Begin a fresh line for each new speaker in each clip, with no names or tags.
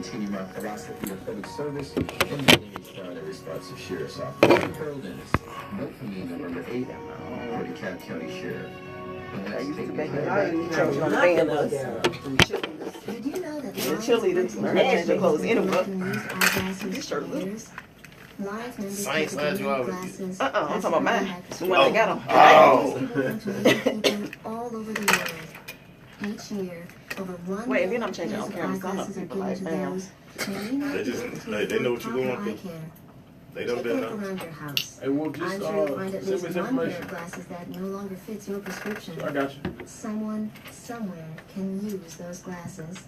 continue my philosophy of public service and building a crowd that responds to Sheriff's Office. Carol Dennis, vote for me, November 8th, for the DeKalb County Sheriff.
I used to make it changing on the band bus from cheerleaders.
Did you know that
The cheerleaders learn how to change their clothes anyway. This shirt look.
Science labs you always get.
I'm talking about mine. The one I got on.
all over the world. Each year, over 1
Wait, and then I'm changing on camera, so I know people like, bam.
They just, they know what you're going through. They done been there.
around your house.
Hey, well, just
I'm sure you'll find at
send
least
me some
one pair
information.
of glasses that no longer fits your prescription.
I got you.
Someone, somewhere, can use those glasses.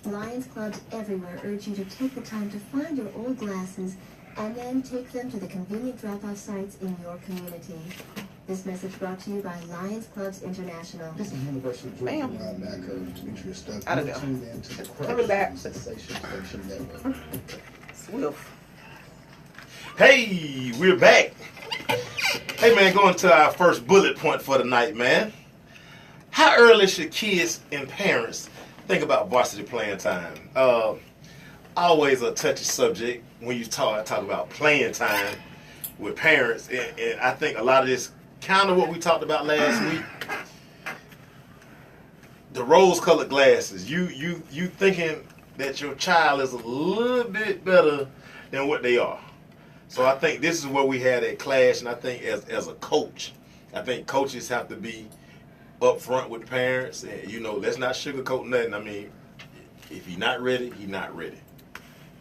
Lions clubs everywhere urge you to take the time to find your old glasses and then take them to the convenient drop-off sites in your community. This message brought to you by Lions Clubs International.
This is Universal
Bam.
Jordan back of Demetrius Stuck.
Out of
You're
there.
tuned in to the
Throw it back.
Sensation Station Network.
Swift.
Hey, we're back. Hey, man, going to our first bullet point for the night, man. How early should kids and parents think about varsity playing time? Always a touchy subject when you talk about playing time with parents, and I think a lot of this kind of what we talked about last week. The rose-colored glasses. You thinking that your child is a little bit better than what they are. So I think this is where we had a clash, and I think as a coach, I think coaches have to be upfront with the parents, and let's not sugarcoat nothing. I mean, if he's not ready, he's not ready.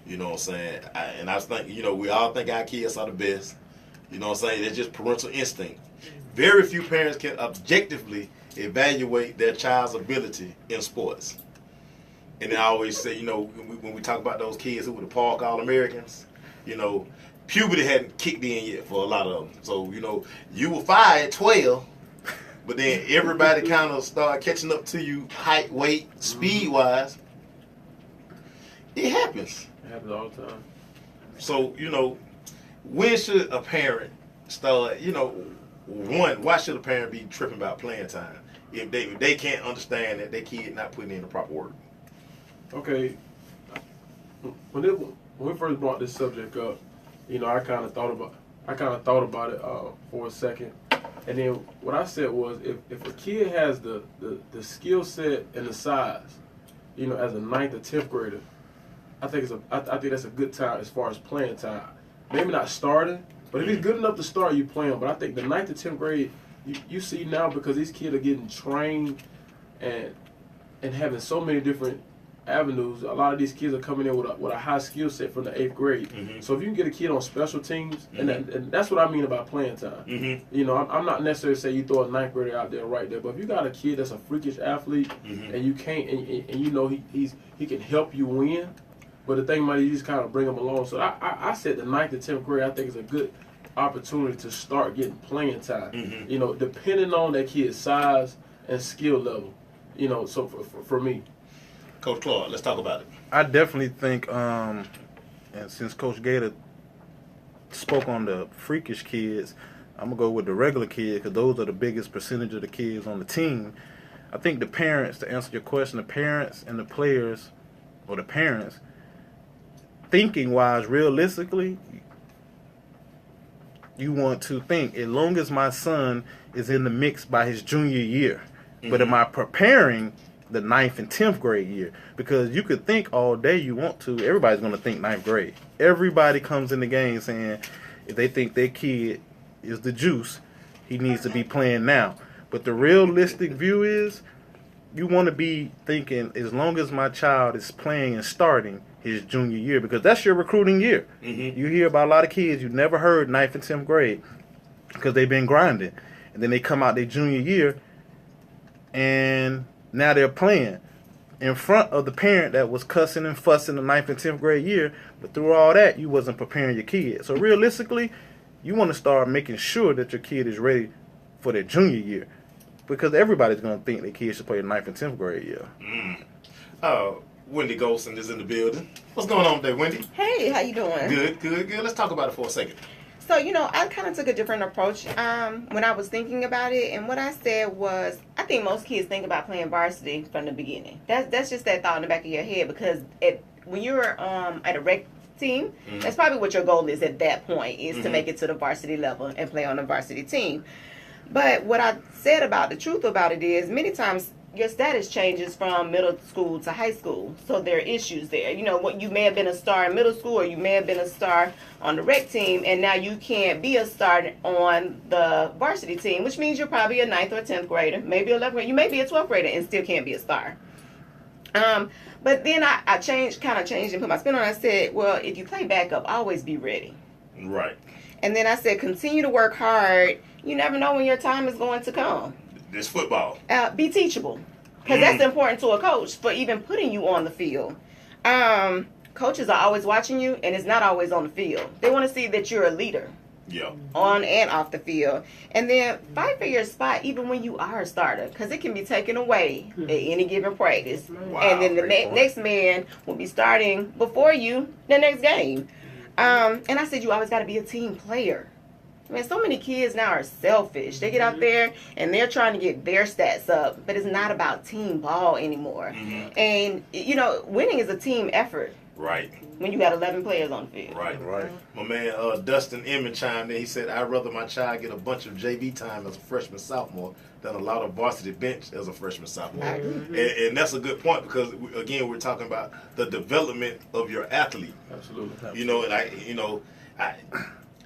You know what I'm saying? I was thinking, we all think our kids are the best. You know what I'm saying? It's just parental instinct. Very few parents can objectively evaluate their child's ability in sports. And I always say, when we talk about those kids who were the Park All-Americans, puberty hadn't kicked in yet for a lot of them. So, you were 5 at 12, but then everybody kind of started catching up to you height, weight, speed-wise. It happens.
It happens all the time.
So, when should a parent start, one, why should a parent be tripping about playing time if they can't understand that their kid not putting in the proper work?
Okay. When we first brought this subject up, I kind of thought about it for a second, and then what I said was, if a kid has the skill set and the size, as a 9th or 10th grader, I think that's a good time as far as playing time. Maybe not starting, but if he's good enough to start, you play him. But I think the 9th to 10th grade, you see now, because these kids are getting trained and having so many different avenues. A lot of these kids are coming in with a high skill set from the 8th grade. Mm-hmm. So if you can get a kid on special teams, and that's what I mean about playing time. Mm-hmm. I'm not necessarily saying you throw a 9th grader out there right there, but if you got a kid that's a freakish athlete, and you can't, and he can help you win. But the thing about it, you just kind of bring them along. So I said the 9th to 10th grade, I think is a good opportunity to start getting playing time. Mm-hmm. Depending on that kid's size and skill level. So for me.
Coach Claude, let's talk about it.
I definitely think, and since Coach Gator spoke on the freakish kids, I'm going to go with the regular kids because those are the biggest percentage of the kids on the team. I think the parents, to answer your question, the parents and the players, or the parents, thinking-wise, realistically, you want to think, as long as my son is in the mix by his junior year, but am I preparing the 9th and 10th grade year? Because you could think all day you want to. Everybody's going to think 9th grade. Everybody comes in the game saying if they think their kid is the juice, he needs to be playing now. But the realistic view is you want to be thinking as long as my child is playing and starting his junior year, because that's your recruiting year. You hear about a lot of kids you never heard 9th and 10th grade because they've been grinding. And then they come out their junior year and now they're playing in front of the parent that was cussing and fussing the 9th and 10th grade year, but through all that, you wasn't preparing your kid. So realistically, you want to start making sure that your kid is ready for their junior year, because everybody's going to think their kid should play the 9th and 10th grade year.
Wendy Golson is in the building. What's going on today, Wendy?
Hey, how you doing?
Good. Let's talk about it for a second.
So, I kind of took a different approach when I was thinking about it. And what I said was, I think most kids think about playing varsity from the beginning. That's just that thought in the back of your head, because when you're at a rec team, that's probably what your goal is at that point, is to make it to the varsity level and play on a varsity team. But what I said about the truth about it is, many times your status changes from middle school to high school. So there are issues there. You know, what you may have been a star in middle school, or you may have been a star on the rec team, and now you can't be a star on the varsity team, which means you're probably a 9th or 10th grader, maybe 11th grader. You may be a 12th grader and still can't be a star. But then I changed and put my spin on it. I said, well, if you play backup, always be ready.
Right.
And then I said, continue to work hard. You never know when your time is going to come.
This football.
Be teachable, because that's important to a coach for even putting you on the field. Coaches are always watching you, and it's not always on the field. They want to see that you're a leader.
Yeah.
On and off the field. And then fight for your spot even when you are a starter, because it can be taken away at any given practice.
Wow,
And then the
great point.
next man will be starting before you the next game. And I said, you always got to be a team player. Man, so many kids now are selfish. They get out there and they're trying to get their stats up, but it's not about team ball anymore. And, you know, winning is a team effort
Right.
when you got 11 players on the field.
Right.
Right.
My man Dustin Emmett chimed in. He said, I'd rather my child get a bunch of JV time as a freshman, sophomore than a lot of varsity bench as a freshman, sophomore.
I agree.
And that's a good point, because, again, we're talking about the development of your athlete.
Absolutely.
You know, and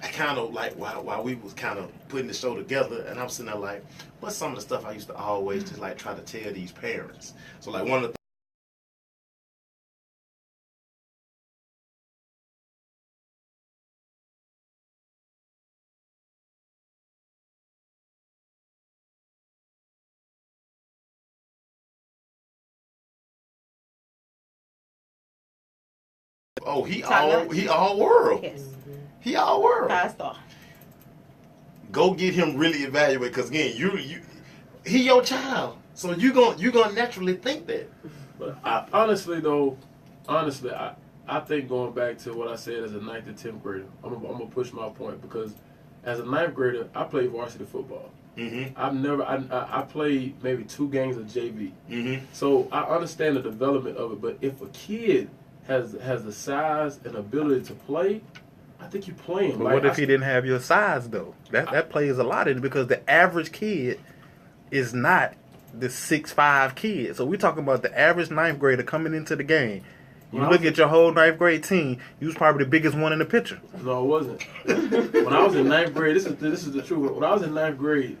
I kind of like, while we was kind of putting the show together, and I'm sitting there like, what's some of the stuff I used to always just like try to tell these parents? So like one of the he all world.
Yes.
He all world.
5-star.
Go get him really evaluated, because again, he your child, so you gonna naturally think that.
But honestly, I think going back to what I said as a 9th and 10th grader, I'm gonna push my point, because as a 9th grader, I played varsity football. I played maybe 2 games of JV. So I understand the development of it. But if a kid has the size and ability to play, I think you play him.
But
Like,
what if he didn't have your size though? That plays a lot in it, because the average kid is not the 6'5" kid. So we're talking about the average 9th grader coming into the game. You look at your whole 9th grade team, you was probably the biggest one in the picture.
No, it wasn't. When I was in 9th grade, this is the truth. When I was in 9th grade,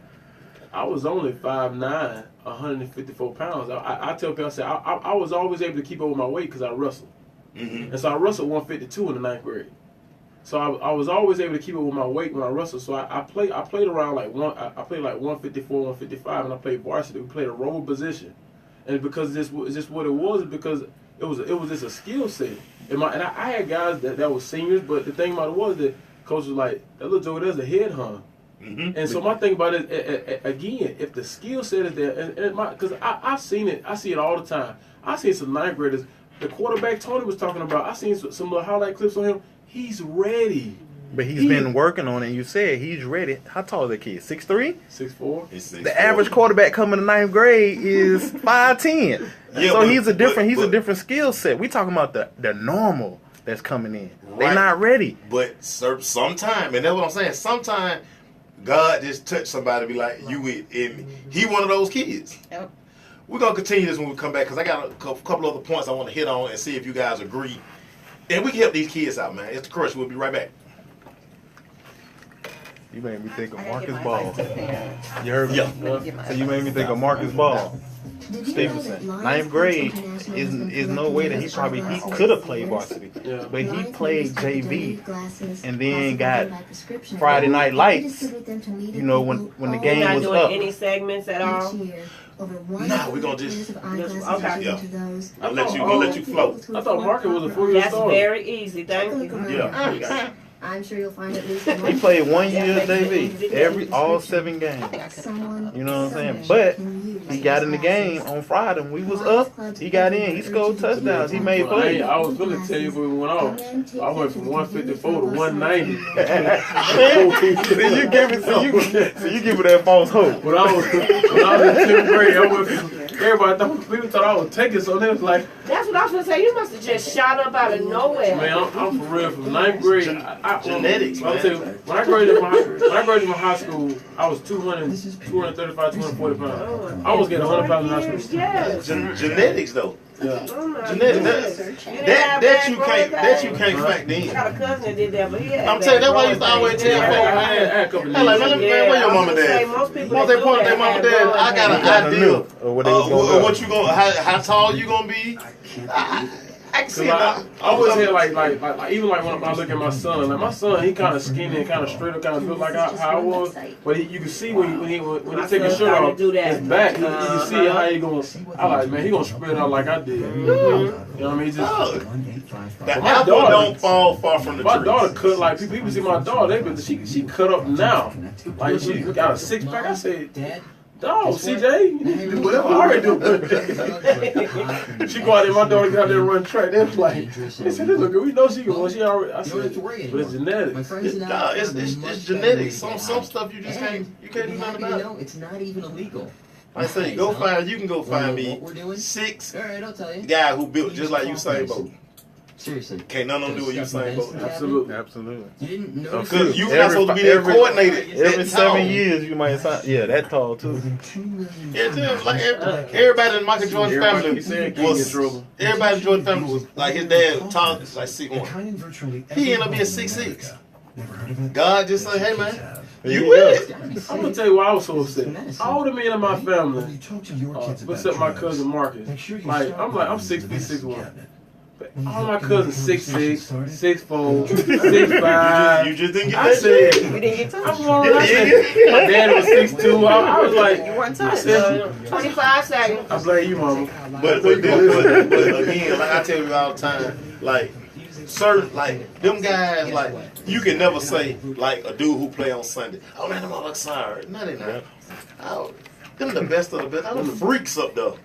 I was only 5'9", 154 pounds. I tell people, I was always able to keep up with my weight because I wrestled. And so I wrestled 152 in the 9th grade. So I was always able to keep up with my weight when I wrestled. So I played around I played like 154, 155, and I played varsity. We played a role position, and because this what it was, because it was just a skill set. And I had guys that were seniors, but the thing about it was that coach was like, that little Joe, there's a head hunter. And so my thing about it, again, if the skill set is there, because I see it all the time. I seen some 9th graders. The quarterback Tony was talking about, I seen some little highlight clips on him. He's ready.
But he's been working on it. And you said he's ready. How tall is that kid? 6'3"?
6'4".
The average quarterback coming to 9th grade is 5'10". So he's a different skill set. We talking about the normal that's coming in. They're not ready.
But sometime, and that's what I'm saying, sometime God just touched somebody, be like, you with, and he one of those kids.
Yep.
We're going to continue this when we come back, because I got a couple other points I want to hit on and see if you guys agree. And we can help these kids out, man. It's the Crush. We'll be right back.
You made me think of
I gotta get
Marcus
my
Ball.
advice to the parents.
You heard me?
Yeah.
So you made me think of Marcus Ball.
Did you know
Stevenson.
that Lions
9th grade
International
is
has been
is no way that he
collecting
probably
glasses
could have
for
played
years?
varsity,
Yeah.
but he
Lions
played
members can
JV.
donate glasses
and then
classified
got
by prescription
Friday Night
and
Lights.
distribute them to needy
You know, when
people
the
all
game
You're not
was
doing
up.
any segments at
each
all?
year. Over one
Nah, we're gonna just-
of eyeglasses
okay.
are given
Yeah.
to those.
I'll let you float.
I thought Marcus was a 4-year
That's
starter.
very easy, thank
Look
you.
around.
Yeah.
I'm sure you'll find at least
He
one.
played 1
Yeah,
year
makes it
JV,
easy.
all 7 games.
Someone
You know what I'm saying?
somewhere
But
can use
he got in the
those
game
glasses.
on Friday. When we was up, he got in. He scored touchdowns. He made
Well,
plays.
I was going to tell you when we went off. I went from 154 to 190.
You give it that false hope.
When I was in 10th grade, I went from everybody thought people thought I was taking, so they was like,
That's what I was gonna say. You must have just shot up out of nowhere.
man, I'm for real from 9th grade.
Genetics,
I'll
man.
tell you, when I graduated from high school, I was 235, 240 pounds. I was getting 100 pounds in high school.
Yes.
Genetics though.
Yeah.
Oh my
Genetics.
goodness.
That you can't
I
fact in.
got a cousin that did that, but he had
I'm telling you, that's why I used to always tell
I
folks,
had a
man.
couple of
Hey, like,
years.
man, where your mama and dad?
Most people
Once
that
they
do
point at
that
their mama and
have
dad,
blood
I got
cancer.
an idea
Or what they was gonna go.
what you gonna, how tall you gonna be. I can see it.
I always had like even like when I look at my son, he kind of skinny and kind of straight up, kind of built like how I was. But you can see when he take his shirt off, his back, you can see how he gonna. I like, man, he gonna spread out like I did. You know what I mean? Just,
The apple don't fall far from the tree.
my daughter cut like people see my daughter, she cut up now, like she got a 6-pack. I said, dog, CJ, you need to do whatever I already do. She go out there, my daughter got out there and run track. They was like, they said, look, we know she can. She already. I said, but it's genetics.
It's genetics. Some stuff you just can't do nothing about it.
It's not even illegal.
I say, you can go find me 6 guys who built just like Usain Bolt.
Seriously.
Can't none of them do what Usain Bolt.
Absolutely.
Absolutely.
You didn't know.
Because you're not supposed to be there coordinated.
Every
that
7
tall.
years, you might sign. Yeah, that tall too.
Yeah, just like everybody in Michael Jordan's
Everybody
family
said can't get in
was.
trouble.
Everybody in Jordan's family was like his dad, tall, like 6'1". He ended up being 6'6". God just said, "Hey man, you with it?"
I'm gonna tell you why I was so upset. All the men in my family, except my cousin Marcus, like I'm 6 feet 6'1". All my cousins 6'6", 6'4", 6'5".
You just didn't get
I
that
said,
shit.
You didn't get touched.
I'm wrong. I said, my dad was 6'2". I was like,
You weren't
I
touched.
said,
25 seconds.
I blame you, mama.
But again, like I tell you all the time, like certain like them guys, like you can never say like a dude who play on Sunday. Oh man, them all look sorry. No, they not. Oh, them the best of the best. Them freaks up though.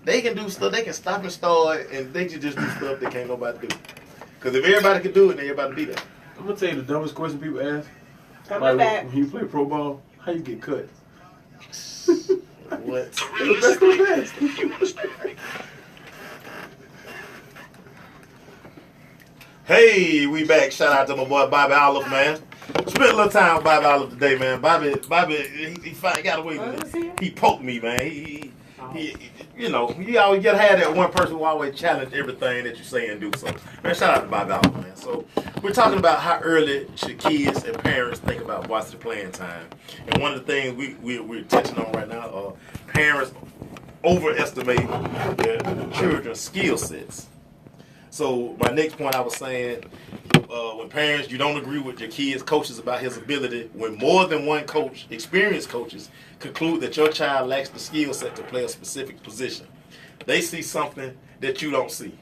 They can do stuff. They can stop and start, and they can just do stuff that can't nobody do. Because if everybody could do it, then everybody be there.
I'm gonna tell you the dumbest question people ask.
Coming back.
When you play pro ball, how you get cut?
What?
That's the best.
Hey, we back. Shout out to my boy Bobby Olive, man. Spent a little time with Bobby Olive today, man. Bobby, he finally got away with it. He poked me, man. He you know, you always gotta have that one person who always challenge everything that you say and do. So, man, shout out to Bobby Olive, man. So, we're talking about how early should kids and parents think about varsity playing time. And one of the things we're touching on right now are parents overestimating their children's skill sets. So my next point, I was saying, when parents, you don't agree with your kid's coaches about his ability, when more than one coach, experienced coaches, conclude that your child lacks the skill set to play a specific position, they see something that you don't see.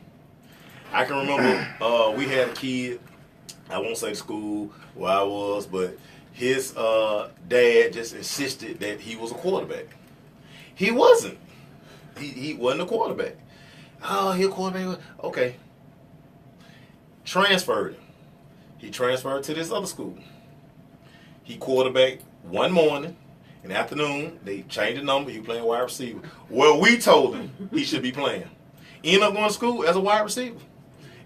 I can remember we had a kid, I won't say the school where I was, but his dad just insisted that he was a quarterback. He wasn't. He wasn't a quarterback. Oh, he a quarterback. Okay. Transferred him. He transferred to this other school. He quarterbacked one morning. In the afternoon, they changed the number. He playing wide receiver. Well, we told him he should be playing. End up going to school as a wide receiver.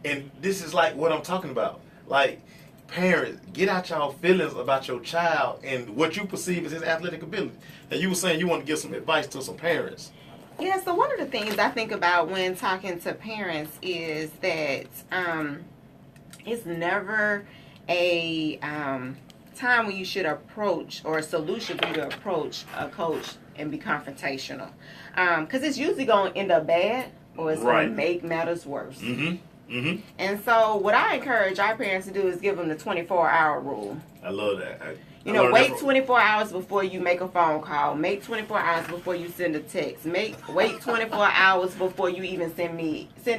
And this is like what I'm talking about. Like, parents, get out y'all feelings about your child and what you perceive as his athletic ability. And you were saying you want to give some advice to some parents.
Yeah, so one of the things I think about when talking to parents is that it's never a time when you should approach or a solution for you to approach a coach and be confrontational. Because it's usually going to end up bad or it's going to make matters worse. And so what I encourage our parents to do is give them the 24-hour rule.
I love that.
Wait 24 hours before you make a phone call. Make 24 hours before you send a text. Wait 24 hours before you even send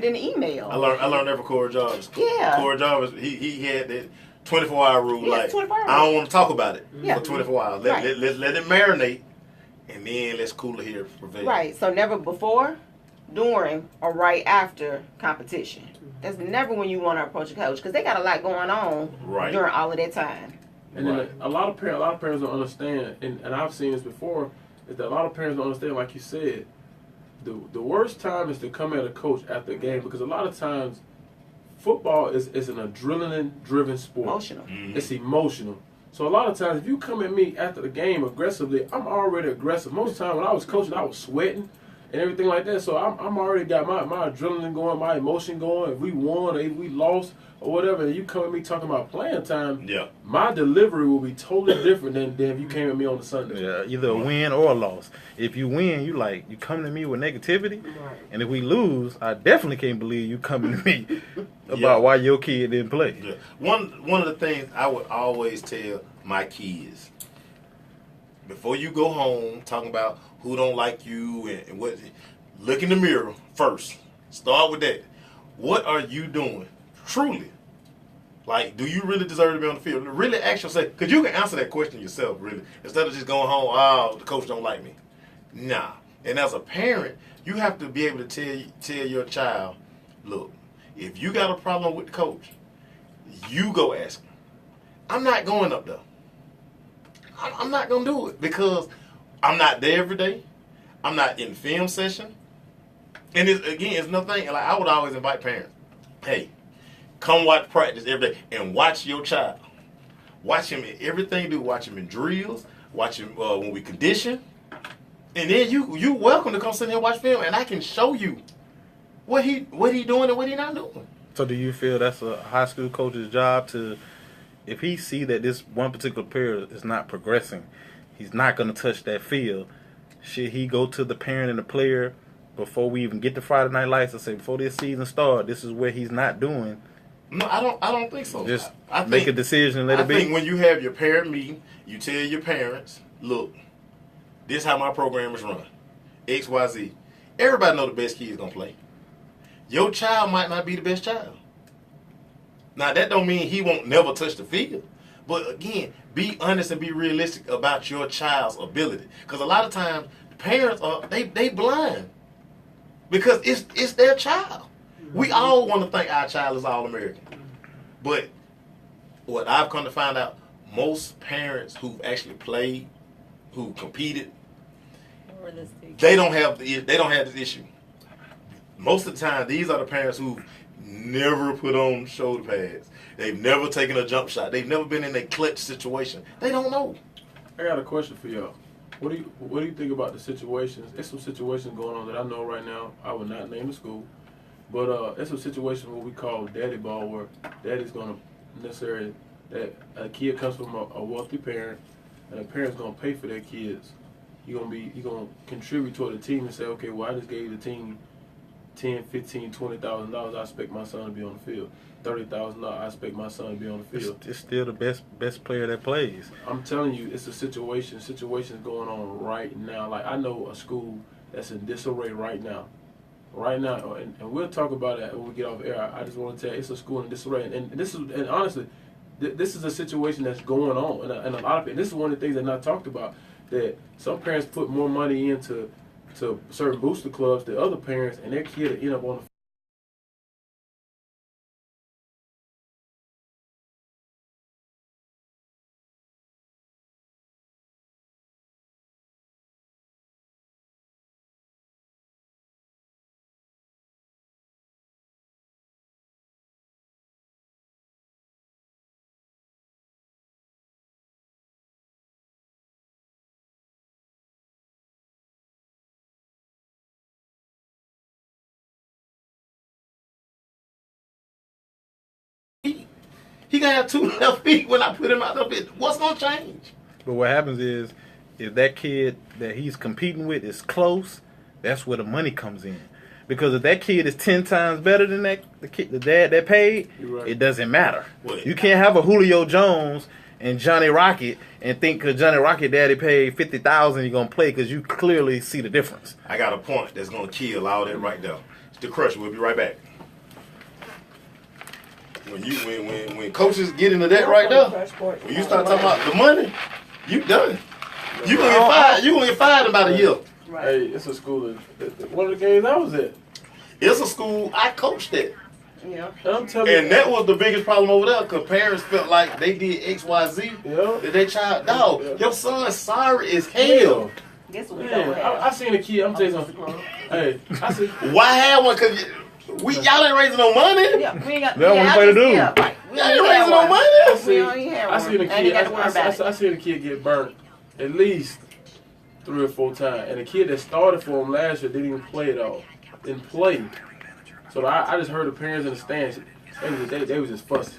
an email.
I learned that from Corey Jarvis.
Yeah.
Corey Jarvis, he had that 24-hour rule.
Yeah,
like,
24 hours.
I don't want to talk about it
Yeah.
for 24 hours. Let it marinate, and then let's cool it here for prevail.
Right. So never before, during, or right after competition. That's never when you want to approach a coach because they got a lot going on during all of that time.
And then a lot of parents don't understand, and I've seen this before, is that a lot of parents don't understand, like you said, the worst time is to come at a coach after a game, because a lot of times football is an adrenaline-driven sport.
Emotional.
It's emotional. So a lot of times, if you come at me after the game aggressively, I'm already aggressive. Most of the time when I was coaching, I was sweating and everything like that. So I'm already got my adrenaline going, my emotion going. If we won or if we lost or whatever, and you come at me talking about playing time,
Yeah.
my delivery will be totally different than if you came at me on the Sunday.
Yeah, either a win or a loss. If you win, you come to me with negativity, and if we lose, I definitely can't believe you coming to me about
Yeah.
why your kid didn't play.
Yeah. One of the things I would always tell my kids, before you go home talking about who don't like you and what, look in the mirror first. Start with that. What are you doing? Truly. Like, do you really deserve to be on the field? Really ask yourself, because you can answer that question yourself, really, instead of just going home, oh, the coach don't like me. Nah. And as a parent, you have to be able to tell your child, look, if you got a problem with the coach, you go ask him. I'm not going up there. I'm not going to do it because I'm not there every day. I'm not in film session. And it's nothing. Like, I would always invite parents, hey, come watch practice every day and watch your child. Watch him in everything you do. Watch him in drills. Watch him when we condition. And then you welcome to come sit here and watch film, and I can show you what he doing and what he not doing.
So do you feel that's a high school coach's job to, if he see that this one particular player is not progressing, he's not going to touch that field, should he go to the parent and the player before we even get to Friday Night Lights and say, before this season starts, this is what he's not doing?
No, I don't think so.
Just
I
make
think,
a decision and let
I
it be.
think when you have your parent meeting, you tell your parents, look, this is how my program is run. X, Y, Z. Everybody know the best kid is going to play. Your child might not be the best child. Now, that don't mean he won't never touch the field. But again, be honest and be realistic about your child's ability. Because a lot of times, the parents they blind. Because it's their child. We all want to think our child is all-American. But what I've come to find out, most parents who've actually played, who competed, they don't have this issue. Most of the time, these are the parents who've never put on shoulder pads. They've never taken a jump shot. They've never been in a clutch situation. They don't know.
I got a question for y'all. What do you think about the situations? There's some situations going on that I know right now. I would not name the school, but there's some situations what we call daddy ball, where daddy's going to necessarily, that a kid comes from a wealthy parent, and the parent's going to pay for their kids. You're going to contribute toward the team and say, okay, well, I just gave the team $10,000, $15,000, $20,000. I expect my son to be on the field. $30,000. I expect my son to be on the field.
It's still the best player that plays.
I'm telling you, it's a situations going on right now. Like, I know a school that's in disarray right now, and we'll talk about that when we get off air. I just want to tell you, it's a school in disarray, and honestly, this is a situation that's going on, and a lot of it. This is one of the things that not talked about, that some parents put more money into certain booster clubs than other parents, and their kid end up on the
He gonna have 2 left feet when I put him out there. What's gonna change?
But what happens is, if that kid that he's competing with is close, that's where the money comes in. Because if that kid is 10 times better than the dad that paid,
right.
It doesn't matter.
Well,
You can't have a Julio Jones and Johnny Rocket and think because Johnny Rocket daddy paid $50,000 you're gonna play, because you clearly see the difference.
I got a point that's gonna kill all that right there. It's the Crusher. We'll be right back. When coaches get into that right there, when you start talking about the money, you done. You gonna get fired. You gonna get fired in about a year.
Hey, it's a school. One of the games I was at.
It's a school I coached at.
Yeah.
I'm telling you.
And that was the biggest problem over there, because parents felt like they did X, Y, Z.
Yeah.
That their child, dog, your son's sorry as hell.
Guess what we
Man,
don't
I
have?
seen a kid. I'm telling you something. Hey, I see.
Why have one? Cause y'all ain't raising no money.
Yeah, we ain't got.
That's what
yeah,
we
I
play to
just-
do.
Yeah, right. We
Y'all
don't
ain't
even have
raising no
one.
money.
We don't even have
I
one.
seen a
Ain't
kid.
got to worry about it.
I seen a kid get burnt at least 3 or 4 times, and the kid that started for him last year didn't even play at all. Didn't play. So I just heard the parents in the stands. They was just fussing.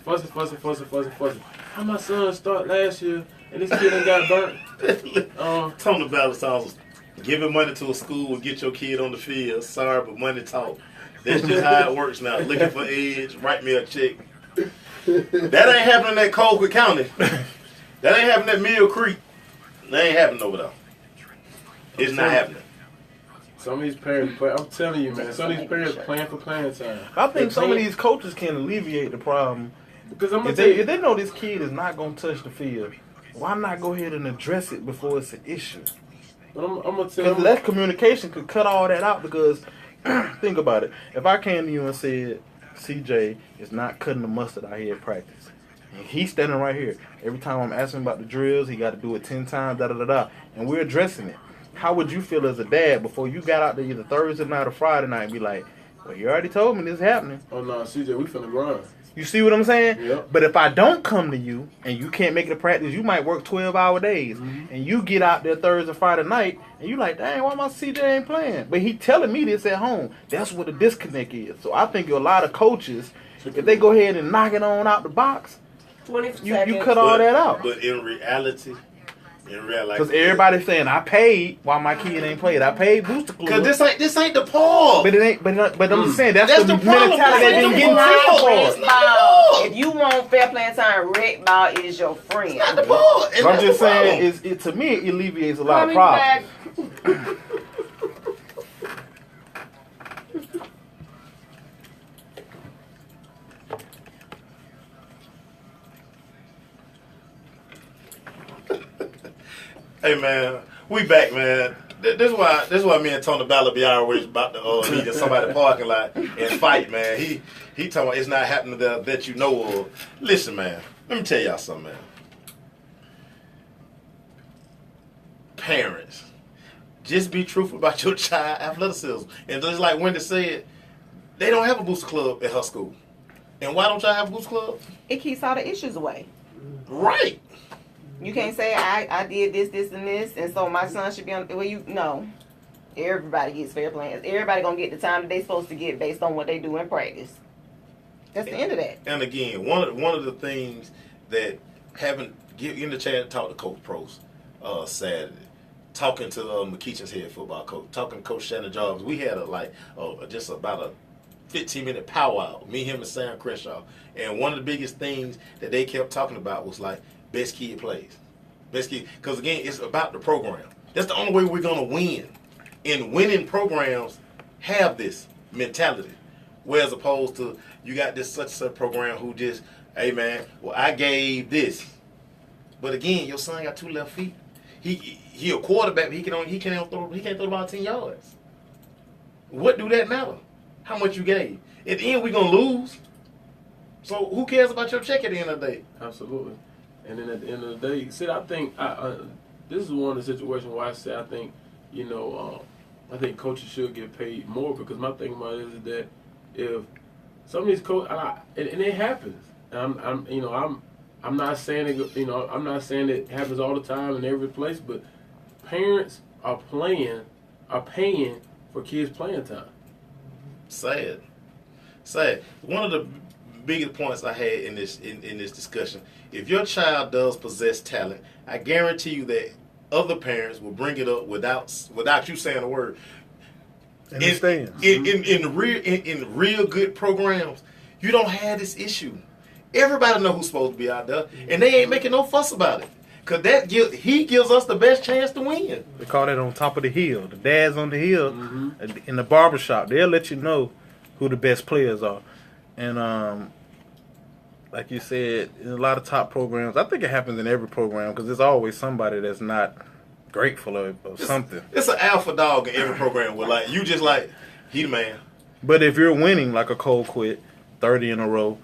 How my son start last year and this kid ain't got burnt?
Tony Ballard songs. Giving money to a school will get your kid on the field. Sorry, but money talk. That's just how it works now. Looking for edge. Write me a check. That ain't happening at Colquitt County. That ain't happening at Mill Creek. That ain't happening over there. It's not happening.
Some of these parents, I'm telling you, man, some of these parents playing for playing time.
I think
They
some of
playing-
these coaches can alleviate the problem.
Because I'm gonna
If
tell you,
they know this kid is not going to touch the field, why not go ahead and address it before it's an issue?
but I'm gonna tell
Because
you,
that communication could cut all that out. Because think about it. If I came to you and said, CJ is not cutting the mustard out here at practice, and he's standing right here. Every time I'm asking about the drills, he got to do it 10 times, and we're addressing it. How would you feel as a dad before you got out there either Thursday night or Friday night and be like, well, you already told me this is happening.
oh no, CJ, we finna grind.
You see what I'm saying?
Yep.
But if I don't come to you and you can't make it to practice, you might work 12-hour days. And you get out there Thursday, Friday night, and you like, dang, why my CJ ain't playing? But he telling me this at home. That's what the disconnect is. So I think a lot of coaches, if they go ahead and knock it on out the box,
20
you
seconds.
cut all that out.
But in reality,
Because everybody's saying, I paid while my kid ain't played. I paid Booster Club.
Because this ain't the Paul.
But it ain't. But I'm just saying that's the
problem.
mentality they've been
That's
getting
the problem.
treated for.
Ball. If you want fair playing time, Red Ball is your friend.
Not the Paul. And
So I'm
that's
just
the problem.
saying, to me, it alleviates a lot of
Coming
problems.
back.
Hey man, we back, man. This is why me and Tony Ballard be always about to meet in somebody's parking lot and fight, man. He talking about it's not happening that you know of. Listen, man, let me tell y'all something, man. Parents, just be truthful about your child athleticism. And just like Wendy said, they don't have a booster club at her school. And why don't y'all have a booster club?
It keeps all the issues away.
Right.
You can't say I did this, and this, and so my son should be on. Well, no. Everybody gets fair playing. Everybody gonna get the time that they supposed to get based on what they do in practice. That's the end of that.
And again, one of the things that haven't given the chance to talk to Coach Prost Saturday, talking to McKeachin's head football coach, talking to Coach Shannon Jobs, we had just about a 15-minute powwow, me, him, and Sam Crenshaw. And one of the biggest things that they kept talking about was like best kid plays, best kid. Because again, it's about the program. That's the only way we're gonna win. And winning programs have this mentality, whereas opposed to you got this such and such program who just, hey man, well I gave this, but again, your son got 2 left feet. He a quarterback, but he can't throw the ball 10 yards. What do that matter? How much you gave? At the end, we're gonna lose. So who cares about your check at the end of the day?
Absolutely. And then at the end of the day, see, I think this is one of the situations where I say I think, I think coaches should get paid more, because my thing about it is that if some of these coaches, and it happens, and I'm not saying it, I'm not saying it happens all the time in every place, but parents are paying for kids' playing time.
Sad. One of the biggest points I had in this discussion: if your child does possess talent, I guarantee you that other parents will bring it up without you saying a word.
And it stands.
In real good programs, you don't have this issue. Everybody know who's supposed to be out there, and they ain't making no fuss about it. Cause he gives us the best chance to win.
They call that on top of the hill. The dads on the hill in the barbershop, they'll let you know who the best players are. And like you said, in a lot of top programs, I think it happens in every program because there's always somebody that's not grateful of something.
It's an alpha dog in every program where he the man.
But if you're winning like a Colquitt, 30 in a row,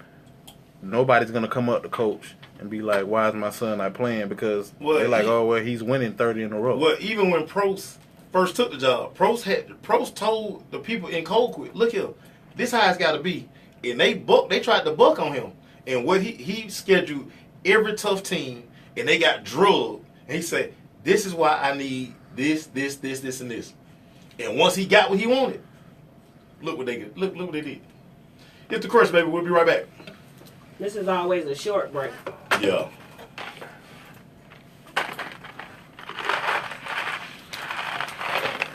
nobody's going to come up to coach and be like, why is my son not playing? Because they're like, oh, well, he's winning 30 in a row.
Well, even when Prost first took the job, Prost told the people in Colquitt, look here, this how it's got to be. And they tried to buck on him. And what he scheduled every tough team, and they got drugged. And he said, this is why I need this, and this. And once he got what he wanted, look what they did. Look what they did. It's the Crush, baby. We'll be right back.
This is always a short break.
Yeah.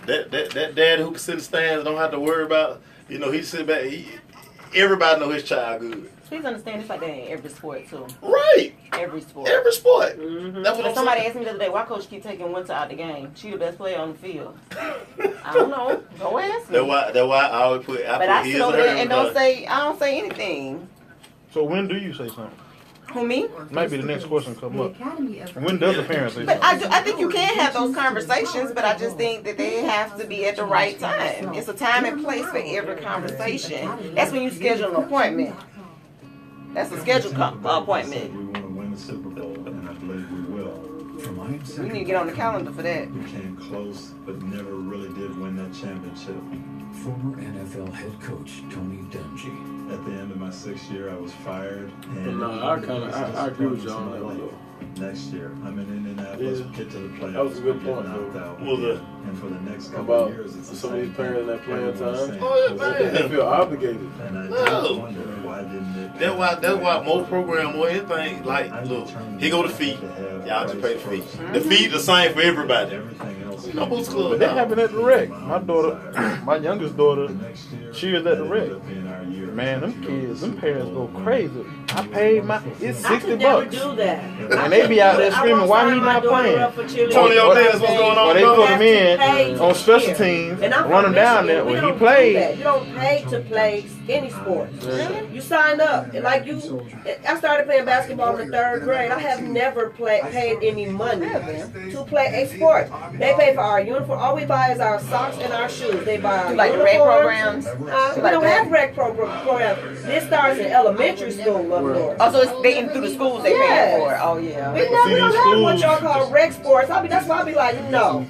That dad who can sit in the stands don't have to worry about, he sit back. Everybody know his child good.
Please understand, it's like that in every sport too.
Right.
Every sport.
Every sport.
Mm-hmm.
That's what I'm
Somebody
saying.
asked me the other day, why coach keep taking Winter out the game? She the best player on the field. I don't know. Go ask me.
That's why I always put.
But I
his
sit over
or
there
hers
and
on.
I don't say anything.
So when do you say something?
Who, me?
Maybe the next question come
The
up.
Academy of
When does the parent say
But
something?
I think you can have those conversations, but I just think that they have to be at the right time. It's a time and place for every conversation. That's when you schedule an appointment. That's a scheduled appointment.
We want to win the Super Bowl, and I believe we will. From my
We need to get on the calendar for that.
we came close, but never really did win that championship.
Former NFL head coach Tony Dungy.
At the end of my 6th year, I was fired. And
No, I agree with you on that one, though.
Next year, I'm in Indianapolis,
Yeah.
get to the playoffs.
That was a good
get
point,
knocked
though.
out
Well,
again. And for the next couple
About
of years, it's the
some of
same
these parents
thing.
that playing
Everyone's
time.
saying,
Oh, yeah,
"Coach,
man.
They feel obligated.
And I
No.
just wonder why didn't it?
That's why most program or anything like look, here go the fee. Y'all just pay the fee. The fee the same for everybody.
Everything else.
No boots club.
But that happened at the rec. My daughter, my youngest daughter, she was at the rec. Man, them kids, them parents go crazy. I paid it's
I
60
could never
bucks.
do that.
And they be out there screaming, why he not playing?
Tony O'Dennis, what's going
Or
on,
they
bro?
put him in on special teams,
And I'm
run him
from
down
Michigan.
there.
We
When he
don't
played,
do that. You don't pay to play any sport. You sign up. Like I started playing basketball in the 3rd grade. I have never paid any money to play a sport. They pay for our uniform. All we buy is our socks and our shoes. They buy our
Like the rec
uniforms.
programs.
We don't have rec programs. This starts in elementary school up north.
Oh, so it's they in through the schools they paying for it. Oh yeah.
We don't have what y'all call rec sports. That's why I be like, no,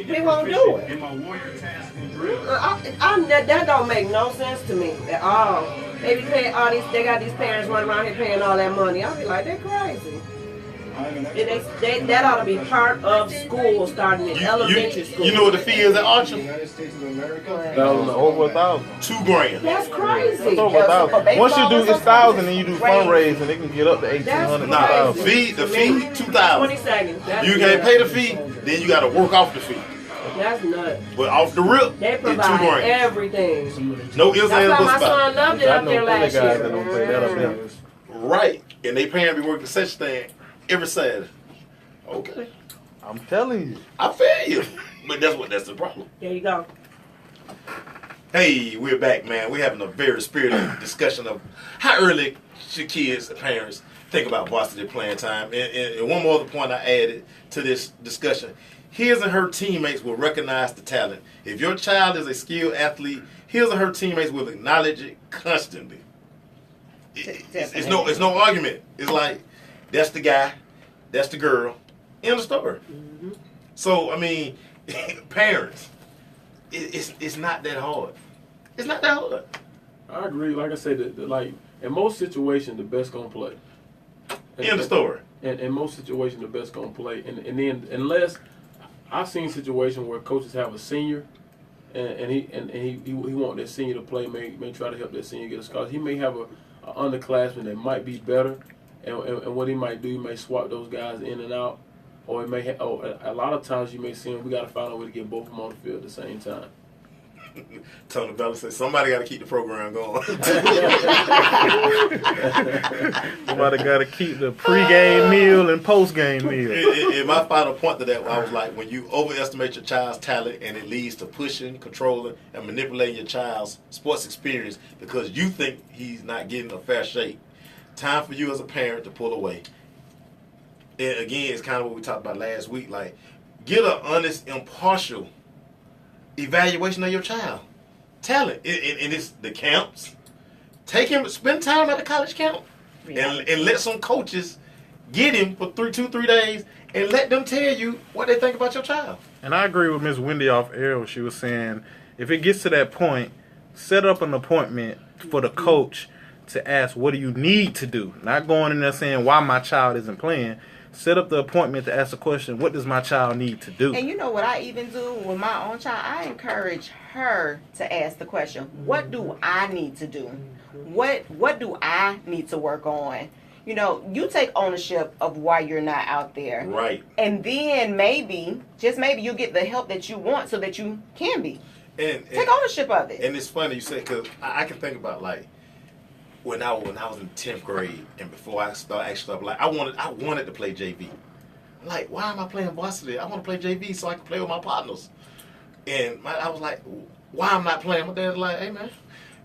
we won't do it. That don't make no sense to me at all. They be paying all these. They got these parents running around here paying all that money. I be like, they're crazy. That ought to be part of school, starting in elementary school.
You know what the fee is at Archer?
over 1,000.
$2,000.
That's crazy.
It's over 1,000. Once you do it's 1,000 and you do fundraising, it can get up to 1,800,
Nah,
2,000.
the fee
20
$2,000.
seconds. That's
You can't
nuts.
pay the fee, then you got to work off the fee.
That's nuts.
But off the rip,
They
it's
provide
$2,000.
everything.
No ifs,
That's
ands,
why
buts
my
about
son loved it
I
up
know
there
plenty
last
guys that
year.
don't pay that up there.
it. Right. And they parents be working such thing every Saturday. Okay.
I'm telling you.
I feel you. But that's the problem.
There you go.
Hey, we're back, man. We're having a very spirited discussion of how early should kids and parents think about varsity playing time. And one more other point I added to this discussion. His and her teammates will recognize the talent. If your child is a skilled athlete, his or her teammates will acknowledge it constantly. It's no argument. It's like, that's the guy, that's the girl, end of story.
Mm-hmm.
So, I mean, parents, it's not that hard. It's not that hard.
I agree. Like I said, like in most situations, the best gonna play.
End of story.
And in most situations, the best gonna play. And then unless I've seen situations where coaches have a senior, and he want that senior to play, may try to help that senior get a scholarship. He may have a underclassman that might be better, and what he might do, he may swap those guys in and out, or it may a lot of times you may see him. We got to find a way to get both of them on the field at the same time.
Tony Bella said, somebody got to keep the program going.
Somebody got to keep the pregame meal and postgame meal.
And my final point to that, I was like, when you overestimate your child's talent and it leads to pushing, controlling, and manipulating your child's sports experience because you think he's not getting a fair shake, time for you as a parent to pull away. And again, it's kind of what we talked about last week. Like, get an honest, impartial evaluation of your child. Talent. And it's the camps. Take him, spend time at a college camp. And let some coaches get him for 3 days and let them tell you what they think about your child.
And I agree with Miss Wendy off air when she was saying, if it gets to that point, set up an appointment for the coach to ask, what do you need to do? Not going in there saying why my child isn't playing. Set up the appointment to ask the question, what does my child need to do?
And you know what I even do with my own child? I encourage her to ask the question, what do I need to do? What do I need to work on? You know, you take ownership of why you're not out there.
Right.
And then maybe, just maybe, you get the help that you want so that you can be.
And
Take ownership of it.
And it's funny you say, because I can think about, like, when I was in 10th grade and before I started actually stuff, like I wanted to play JV. Like, why am I playing varsity? I want to play JV so I can play with my partners. And I was like, why am I not playing? My dad's like, hey man,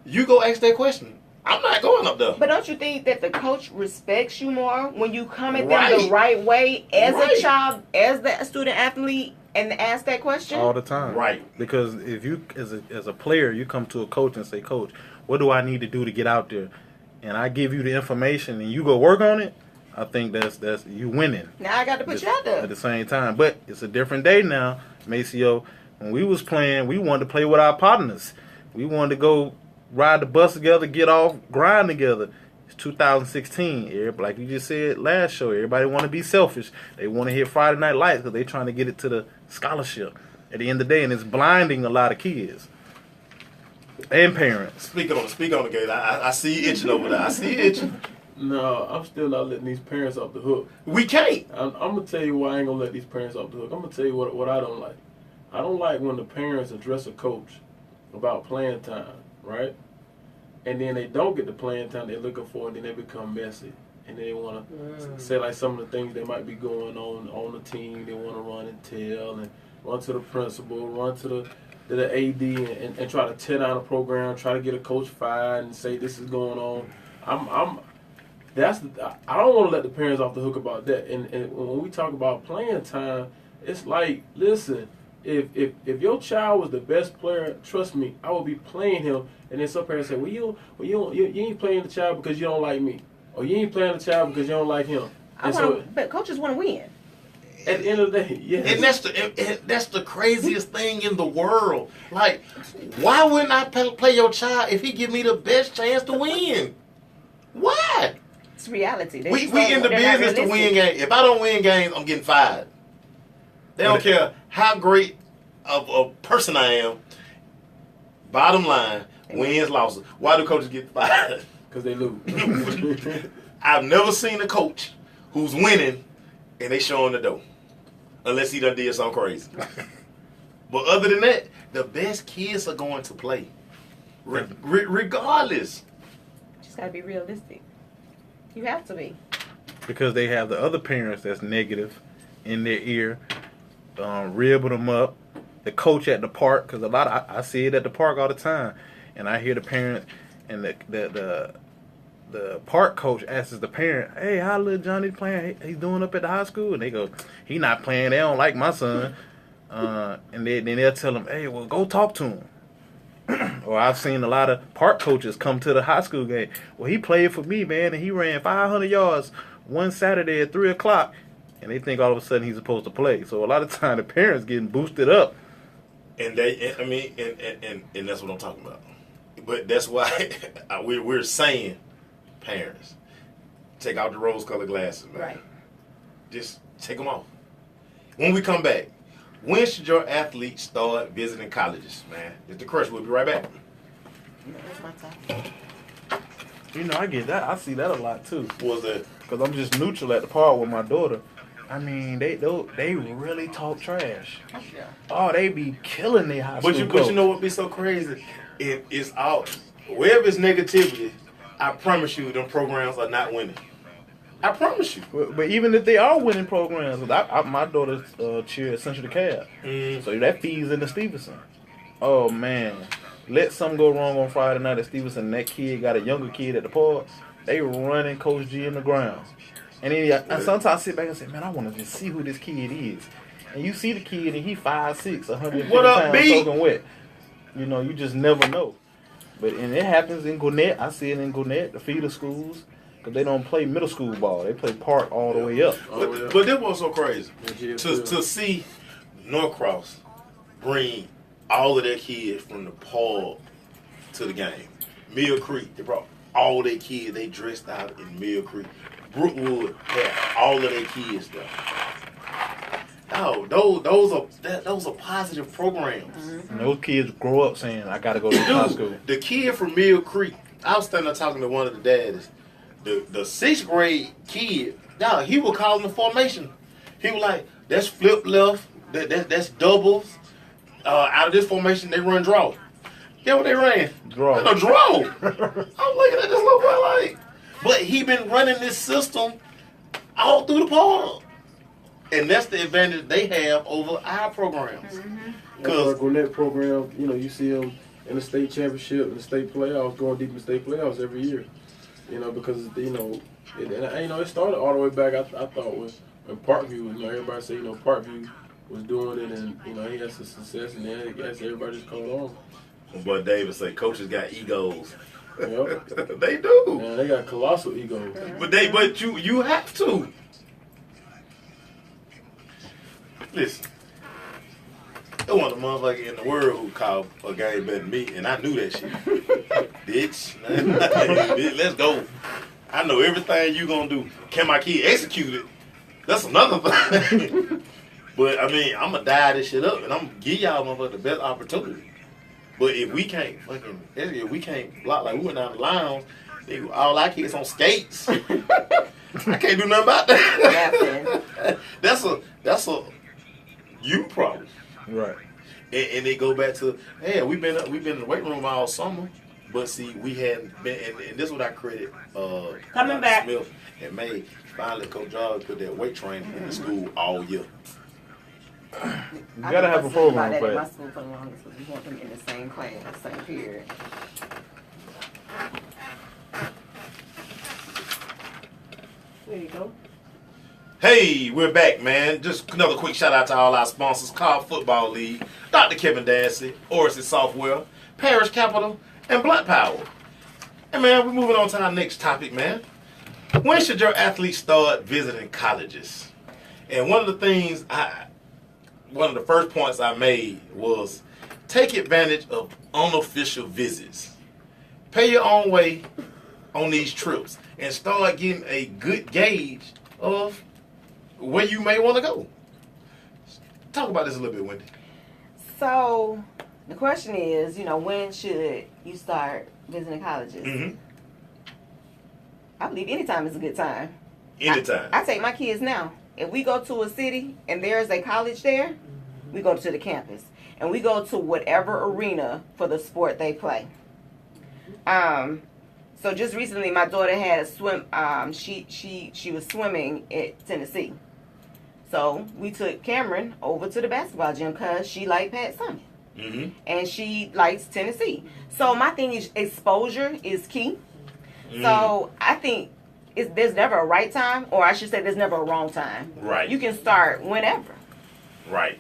you go ask that question. I'm not going up there.
But don't you think that the coach respects you more when you come at them
Right.
the right way as
Right.
a child, as the student athlete, and ask that question?
All the time.
Right.
Because if you, as a player, you come to a coach and say, Coach, what do I need to do to get out there? And I give you the information and you go work on it, I think that's you winning.
Now I got to put you out there.
At the same time. But it's a different day now, Maceo. When we was playing, we wanted to play with our partners. We wanted to go ride the bus together, get off, grind together. It's 2016. Like you just said last show, everybody want to be selfish. They want to hit Friday Night Lights because they're trying to get it to the scholarship at the end of the day, and it's blinding a lot of kids and parents.
Speak on the gate. I see you itching over there. I see you itching.
No, I'm still not letting these parents off the hook.
We can't.
I'm gonna tell you why I ain't gonna let these parents off the hook. I'm gonna tell you what I don't like. I don't like when the parents address a coach about playing time, right? And then they don't get the playing time they're looking for, and then they become messy. And they want to say like some of the things that might be going on the team. They want to run and tell and run to the principal, run to the AD and try to tear down a program, try to get a coach fired and say this is going on. I don't want to let the parents off the hook about that. And when we talk about playing time, it's like, listen, if your child was the best player, trust me, I would be playing him. And then some parents say, you ain't playing the child because you don't like me, or you ain't playing the child because you don't like him.
But coaches want to win.
At the end of the day, yes.
And that's the craziest thing in the world. Like, why wouldn't I play your child if he give me the best chance to win? Why?
It's reality.
We in the business to win games. If I don't win games, I'm getting fired. They don't care how great of a person I am. Bottom line, wins, losses. Why do coaches get fired?
Because they lose.
I've never seen a coach who's winning and they showing the dough. Unless he done did something crazy. But other than that, the best kids are going to play. Regardless.
Just got to be realistic. You have to be.
Because they have the other parents that's negative in their ear, ribbing them up. The coach at the park, because I see it at the park all the time, and I hear the parents and the park coach asks the parent, "Hey, how little Johnny playing? He's doing up at the high school?" And they go, "He not playing. They don't like my son." And then they'll tell him, "Hey, well, go talk to him." Or I've seen a lot of park coaches come to the high school game. Well, he played for me, man, and he ran 500 yards one Saturday at 3 o'clock. And they think all of a sudden he's supposed to play. So a lot of time the parents getting boosted up.
And and that's what I'm talking about. But that's why we're saying, parents, take out the rose-colored glasses, man.
Right.
Just take them off. When we come back, when should your athlete start visiting colleges, man? It's the Crush. We'll be right back.
That's my time.
You know, I get that. I see that a lot too.
What was that?
Because I'm just neutral at the park with my daughter. I mean, they really talk trash. Oh, they be killing their high school
But you
coach.
know what be so crazy? It's out. Wherever it's negativity, I promise you, them programs are not winning. I promise you.
But even if they are winning programs, my daughter cheer at Central DeKalb, so that feeds into Stevenson. Oh man, let something go wrong on Friday night at Stevenson. That kid got a younger kid at the park. They running Coach G in the ground. And then I sometimes I sit back and say, man, I want to just see who this kid is. And you see the kid, and he 5'6", 150
What up,
pounds,
B?
soaking wet. You know, you just never know. And it happens in Gwinnett. I see it in Gwinnett, the feeder schools. Cause they don't play middle school ball. They play park all the way up.
But this was so crazy
Yeah,
to see Norcross bring all of their kids from the park to the game. Mill Creek, they brought all their kids. They dressed out in Mill Creek. Brookwood had all of their kids there. Oh, those are positive programs.
And those kids grow up saying, "I got to go to high school."
Dude, the kid from Mill Creek, I was standing there talking to one of the daddies. The 6th grade kid, dog, he was calling the formation. He was like, "That's flip left. That's doubles. Out of this formation, they run draw." Get what they ran?
Draw.
A draw. I'm looking at this little boy like, but he been running this system all through the park. And that's the advantage they have over our programs.
Because like Gwinnett program, you know, you see them in the state championship and the state playoffs, going deep in the state playoffs every year. You know, because it started all the way back. I thought was when Parkview. You know, everybody say Parkview was doing it, and he had some success, and then I guess everybody just caught on.
But David say coaches got egos.
Yep.
They do.
Man, they got colossal egos.
But you have to. Listen, there wasn't a motherfucker in the world who called a game better than me, and I knew that shit. Bitch, let's go. I know everything you gonna do. Can my kid execute it? That's another thing. But I mean, I'm gonna dial this shit up, and I'm gonna give y'all motherfucker the best opportunity. But if we can't block, like we went down the lounge, all our kids on skates. I can't do nothing about that. That's a you problem.
Right.
And they go back to, hey, we've been in the weight room all summer, but see, we hadn't been, and this is what I credit
Coming back.
Smith and May. Finally, Coach Jarvis put that weight training in the school all year.
You gotta have a program
for
for
that. My
it.
school for the longest was we want them in the same class, same period.
There you go.
Hey, we're back, man. Just another quick shout out to all our sponsors: Cobb Football League, Dr. Kevin Dancy, Orison Software, Parish Capital, and Blunt Power. And man, we're moving on to our next topic, man. When should your athlete start visiting colleges? And one of the first points I made was take advantage of unofficial visits. Pay your own way on these trips and start getting a good gauge of where you may want to go. Talk about this a little bit, Wendy.
So the question is, when should you start visiting colleges?
Mm-hmm.
I believe anytime is a good time.
Anytime.
I take my kids now. If we go to a city and there's a college there, we go to the campus. And we go to whatever arena for the sport they play. So just recently my daughter had a swim, she was swimming at Tennessee. So we took Cameron over to the basketball gym because she liked Pat Summitt.
Mm-hmm.
And she likes Tennessee. So my thing is exposure is key. So I think there's never a right time, or I should say there's never a wrong time.
Right.
You can start whenever.
Right.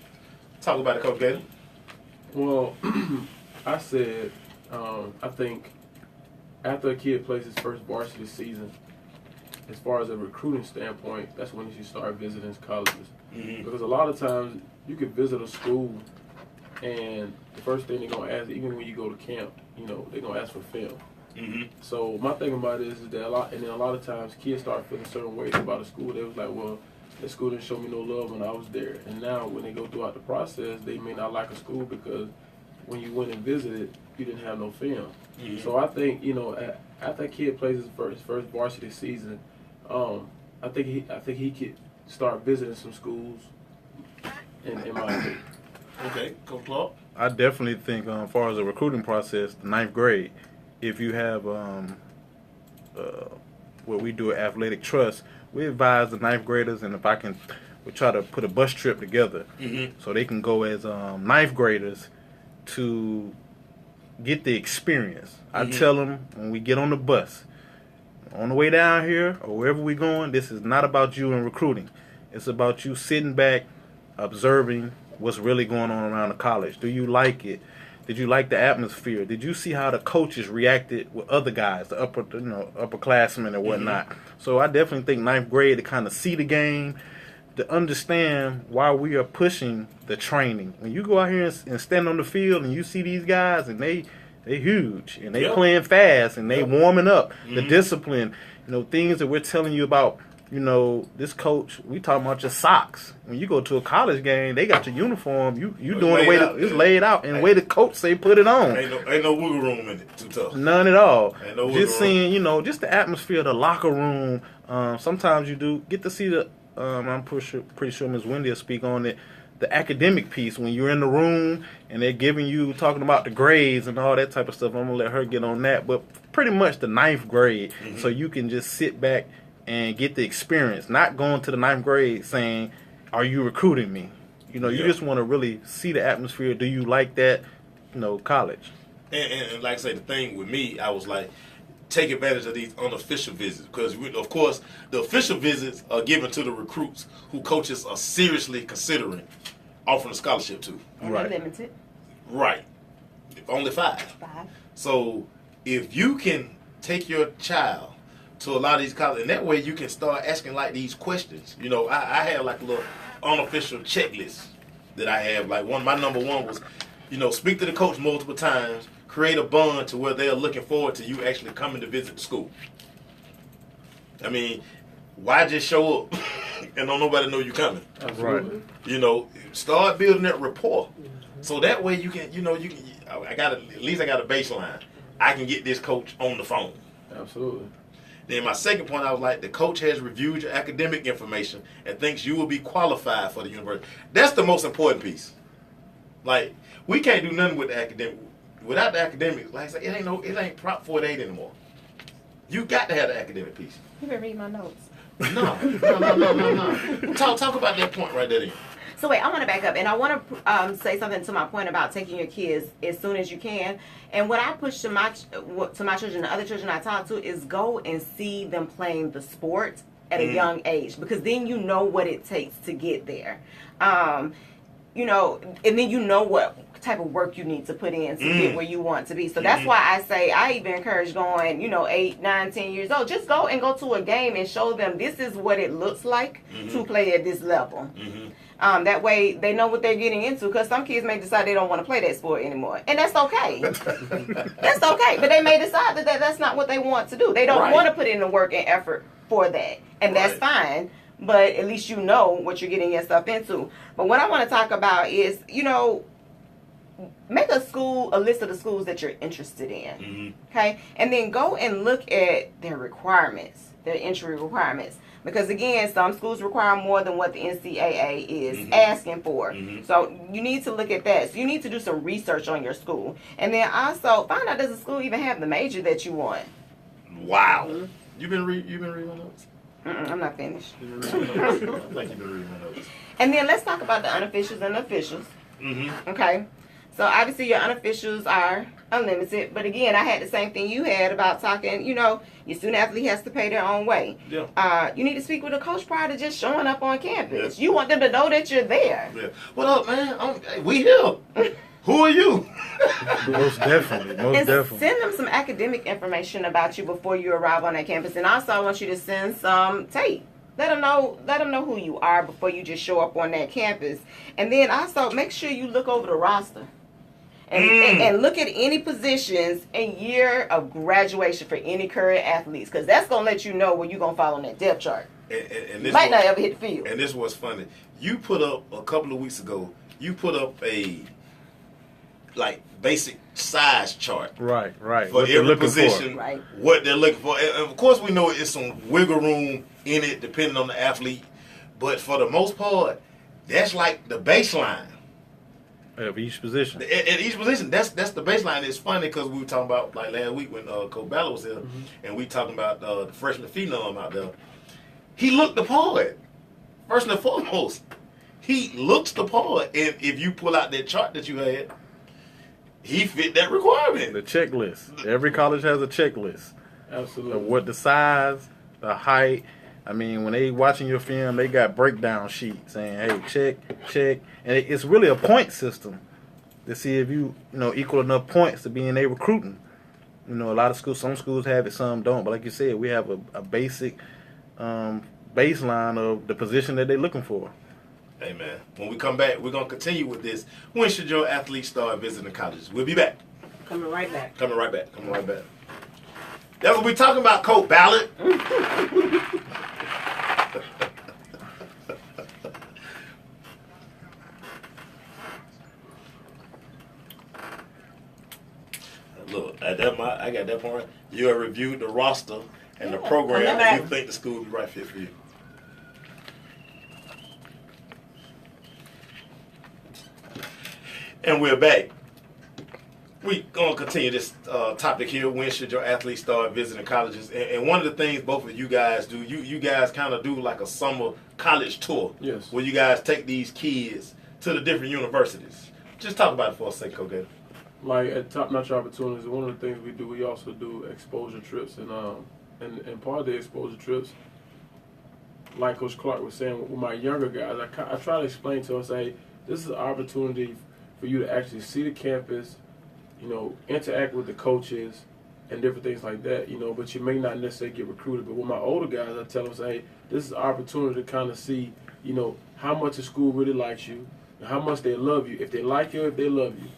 Talk about it, Coach Gator.
Well, I said, I think after a kid plays his first varsity season, as far as a recruiting standpoint, that's when you should start visiting colleges.
Mm-hmm.
Because a lot of times you can visit a school and the first thing they're going to ask, even when you go to camp, they're going to ask for film.
Mm-hmm.
So my thing about it is that a lot of times kids start feeling certain ways about a school. They was like, well, the school didn't show me no love when I was there. And now when they go throughout the process, they may not like a school because when you went and visited, you didn't have no film.
Mm-hmm.
So I think, after a kid plays his first varsity season, I think he could start visiting some schools in my opinion.
Okay, Coach Clark.
I definitely think, as far as the recruiting process, the 9th grade, if you have where we do an athletic trust, we advise the 9th graders, and if I can, we try to put a bus trip together so they can go as 9th graders to get the experience. I tell them when we get on the bus, on the way down here or wherever we're going, this is not about you and recruiting. It's about you sitting back, observing what's really going on around the college. Do you like it? Did you like the atmosphere? Did you see how the coaches reacted with other guys, the upperclassmen and whatnot? So I definitely think ninth grade to kind of see the game, to understand why we are pushing the training. When you go out here and stand on the field and you see these guys and they huge and they playing fast and they warming up, the discipline, things that we're telling you about. This coach, we talking about your socks. When you go to a college game, they got your uniform. You doing the way it's laid out and the way the coach say put it on.
Ain't no wiggle room in it. Too tough.
None at all.
Ain't no
Just
wiggle
seeing, just the atmosphere, the locker room. Sometimes you do get to see the. I'm pretty sure Ms. Wendy will speak on it. The academic piece when you're in the room and they're giving you talking about the grades and all that type of stuff. I'm gonna let her get on that, but pretty much the ninth grade, so you can just sit back and get the experience, not going to the ninth grade saying, are you recruiting me? You just want to really see the atmosphere. Do you like that, college?
And like I say, the thing with me, I was like, take advantage of these unofficial visits. Because, of course, the official visits are given to the recruits who coaches are seriously considering offering a scholarship to.
And
Right.
limited.
Right. Only 5.
5.
So if you can take your child to a lot of these colleges, and that way you can start asking like these questions. I have like a little unofficial checklist that I have. Like my number one was, speak to the coach multiple times, create a bond to where they're looking forward to you actually coming to visit the school. I mean, why just show up and don't nobody know you coming?
Absolutely.
Start building that rapport. So that way you can, at least I got a baseline. I can get this coach on the phone.
Absolutely.
Then my second point, I was like, the coach has reviewed your academic information and thinks you will be qualified for the university. That's the most important piece. Like, we can't do nothing with the academic. Without the academics, like I said, it ain't Prop 48 anymore. You got to have the academic piece.
You been reading my notes.
No. Talk about that point right there. Then.
So wait, I want to back up, and I want to say something to my point about taking your kids as soon as you can. And what I push to my children, the other children I talk to, is go and see them playing the sport at a young age, because then you know what it takes to get there. And then you know what type of work you need to put in to get where you want to be. So that's why I say I even encourage going, 8, 9, 10 years old. Just go to a game and show them this is what it looks like to play at this level. That way they know what they're getting into, because some kids may decide they don't want to play that sport anymore. And that's okay. That's okay. But they may decide that that's not what they want to do. They don't want to put in the work and effort for that. And that's fine. But at least you know what you're getting yourself into. But what I want to talk about is, make a list of the schools that you're interested in. Okay? And then go and look at their requirements, their entry requirements. Because again, some schools require more than what the NCAA is asking for. So you need to look at that. So you need to do some research on your school. And then also find out, does the school even have the major that you want?
Wow. You been reading my notes?
I'm not finished.
I think you've been reading my notes.
And then let's talk about the unofficials and the officials. Okay? So obviously your unofficials are unlimited, but again, I had the same thing you had about talking, your student athlete has to pay their own way.
Yeah.
You need to speak with a coach prior to just showing up on campus. You want them to know that you're there.
Yeah. What up, man? We here. Who are you?
Most definitely.
Send them some academic information about you before you arrive on that campus. And also I want you to send some tape. Let them know who you are before you just show up on that campus. And then also make sure you look over the roster. And look at any positions and year of graduation for any current athletes, because that's going to let you know where you're going to fall on that depth chart.
And this
might not ever hit the field.
And this was funny. You put up, a couple of weeks ago, a basic size chart.
Right.
For every position,
Right.
what they're looking for. And of course, we know it's some wiggle room in it depending on the athlete. But for the most part, that's like the baseline.
Of each position.
At each position, that's the baseline. It's funny because we were talking about, like last week when Coach Ballard was here, and we talking about the freshman phenom out there. He looked the part. First and foremost, he looks the part. And if you pull out that chart that you had, he fit that requirement.
The checklist. Every college has a checklist.
Absolutely.
Of what the size, the height. I mean, when they watching your film, they got breakdown sheets saying, hey, check. And it's really a point system. to see if you equal enough points to be in a recruiting. A lot of schools, some schools have it, some don't. But like you said, we have a basic baseline of the position that they're looking for.
Hey, man, when we come back, we're going to continue with this. When should your athletes start visiting colleges? We'll be back.
Coming right back.
Coming right back. Coming right back. That's what we're talking about, Coach Ballard. Look, I got that point. You have reviewed the roster and the program, and you think the school would be right fit for you. And we're back. We're going to continue this topic here. When should your athletes start visiting colleges? And one of the things both of you guys do, you guys kind of do like a summer college tour.
Yes.
Where you guys take these kids to the different universities. Just talk about it for a second, okay?
Like at Top Notch Opportunities, one of the things we do, we also do exposure trips. And part of the exposure trips, like Coach Clark was saying, with my younger guys, I try to explain to them, say, this is an opportunity for you to actually see the campus, interact with the coaches and different things like that, but you may not necessarily get recruited. But with my older guys, I tell them, say, hey, this is an opportunity to kind of see, how much the school really likes you, and how much they love you. If they like you, if they love you,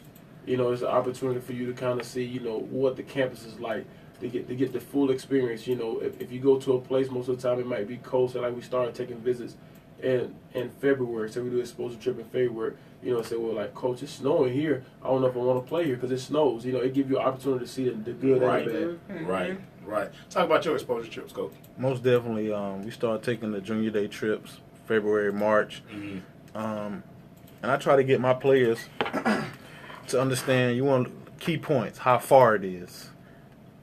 it's an opportunity for you to kind of see, what the campus is like, to get the full experience. If you go to a place, most of the time it might be cold. So like we started taking visits in February, so we do an exposure trip in February. Say, well, like, Coach, it's snowing here. I don't know if I want to play here because it snows. It gives you an opportunity to see the good and the bad.
Right. Talk about your exposure trips, Coach.
Most definitely. We started taking the junior day trips February, March. And I try to get my players to understand, you want key points, how far it is,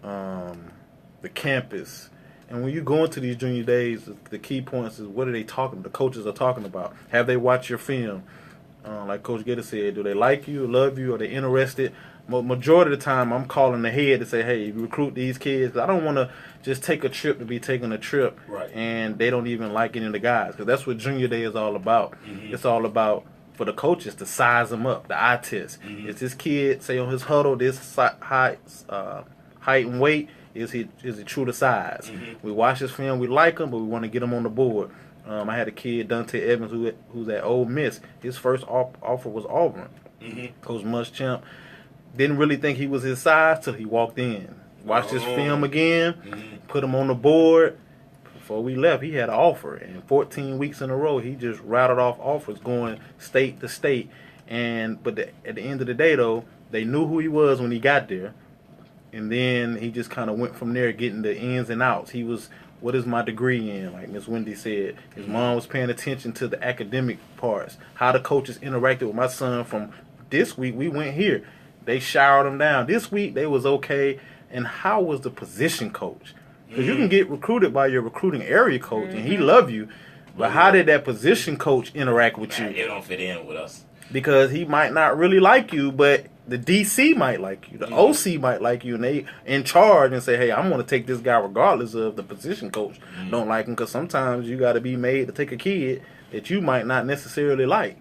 the campus. And when you go into these junior days, the key points is what are they talking, the coaches are talking about. Have they watched your film? Like Coach Gitter said, do they like you, love you, are they interested? Majority of the time, I'm calling the head to say, hey, recruit these kids. I don't want to just take a trip to be taking a trip,
right,
and they don't even like any of the guys, because that's what junior day is all about. It's all about, for the coaches, to size them up, the eye test. Is this kid, say on his huddle, this height and weight, is he true to size? We watch his film, we like him, but we want to get him on the board. I had a kid, Dante Evans, who's at Ole Miss. His first offer was Auburn. Coach Muschamp didn't really think he was his size till he walked in. Watched his film again, put him on the board. Before we left, he had an offer. And 14 weeks in a row, he just rattled off offers going state to state. But at the end of the day, though, they knew who he was when he got there. And then he just kind of went from there, getting the ins and outs. He was, what is my degree in? Like Miss Wendy said, his mom was paying attention to the academic parts, how the coaches interacted with my son. From this week, we went here. They showered him down. This week, they was okay. And how was the position coach? Because you can get recruited by your recruiting area coach, and he love you. But how did that position coach interact with you?
It don't fit in with us.
Because he might not really like you, but the DC might like you. The OC might like you, and they in charge and say, hey, I'm going to take this guy regardless of the position coach don't like him, because sometimes you got to be made to take a kid that you might not necessarily like.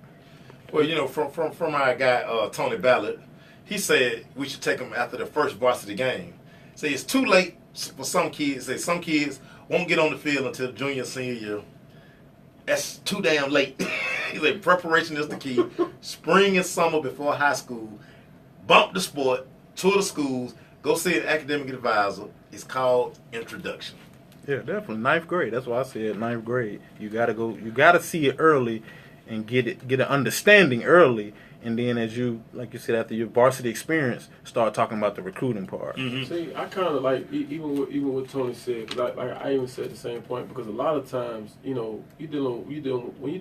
Well, from our guy, Tony Ballard, he said we should take him after the first varsity game. Say it's too late for some kids. Say some kids won't get on the field until junior, senior year. That's too damn late. He said preparation is the key. Spring and summer before high school. Bump the sport, tour the schools, go see an academic advisor. It's called introduction.
Yeah, definitely. 9th grade. That's why I said 9th grade. You gotta see it early and get an understanding early. And then as you, like you said, after your varsity experience, start talking about the recruiting part.
See, I kind of like, even what Tony said, because I even said the same point, because a lot of times, when you're dealing with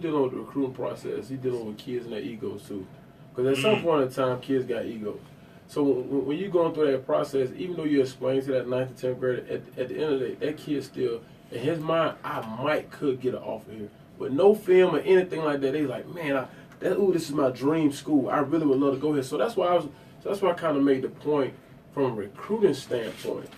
the recruiting process, you're dealing with kids and their egos too. Because at some point in time, kids got egos. So when you're going through that process, even though you explain to that 9th to 10th grade, at the end of the day, that kid still, in his mind, I could get an offer here. But no film or anything like that. They like, man, this is my dream school. I really would love to go here. So that's why I kind of made the point from a recruiting standpoint,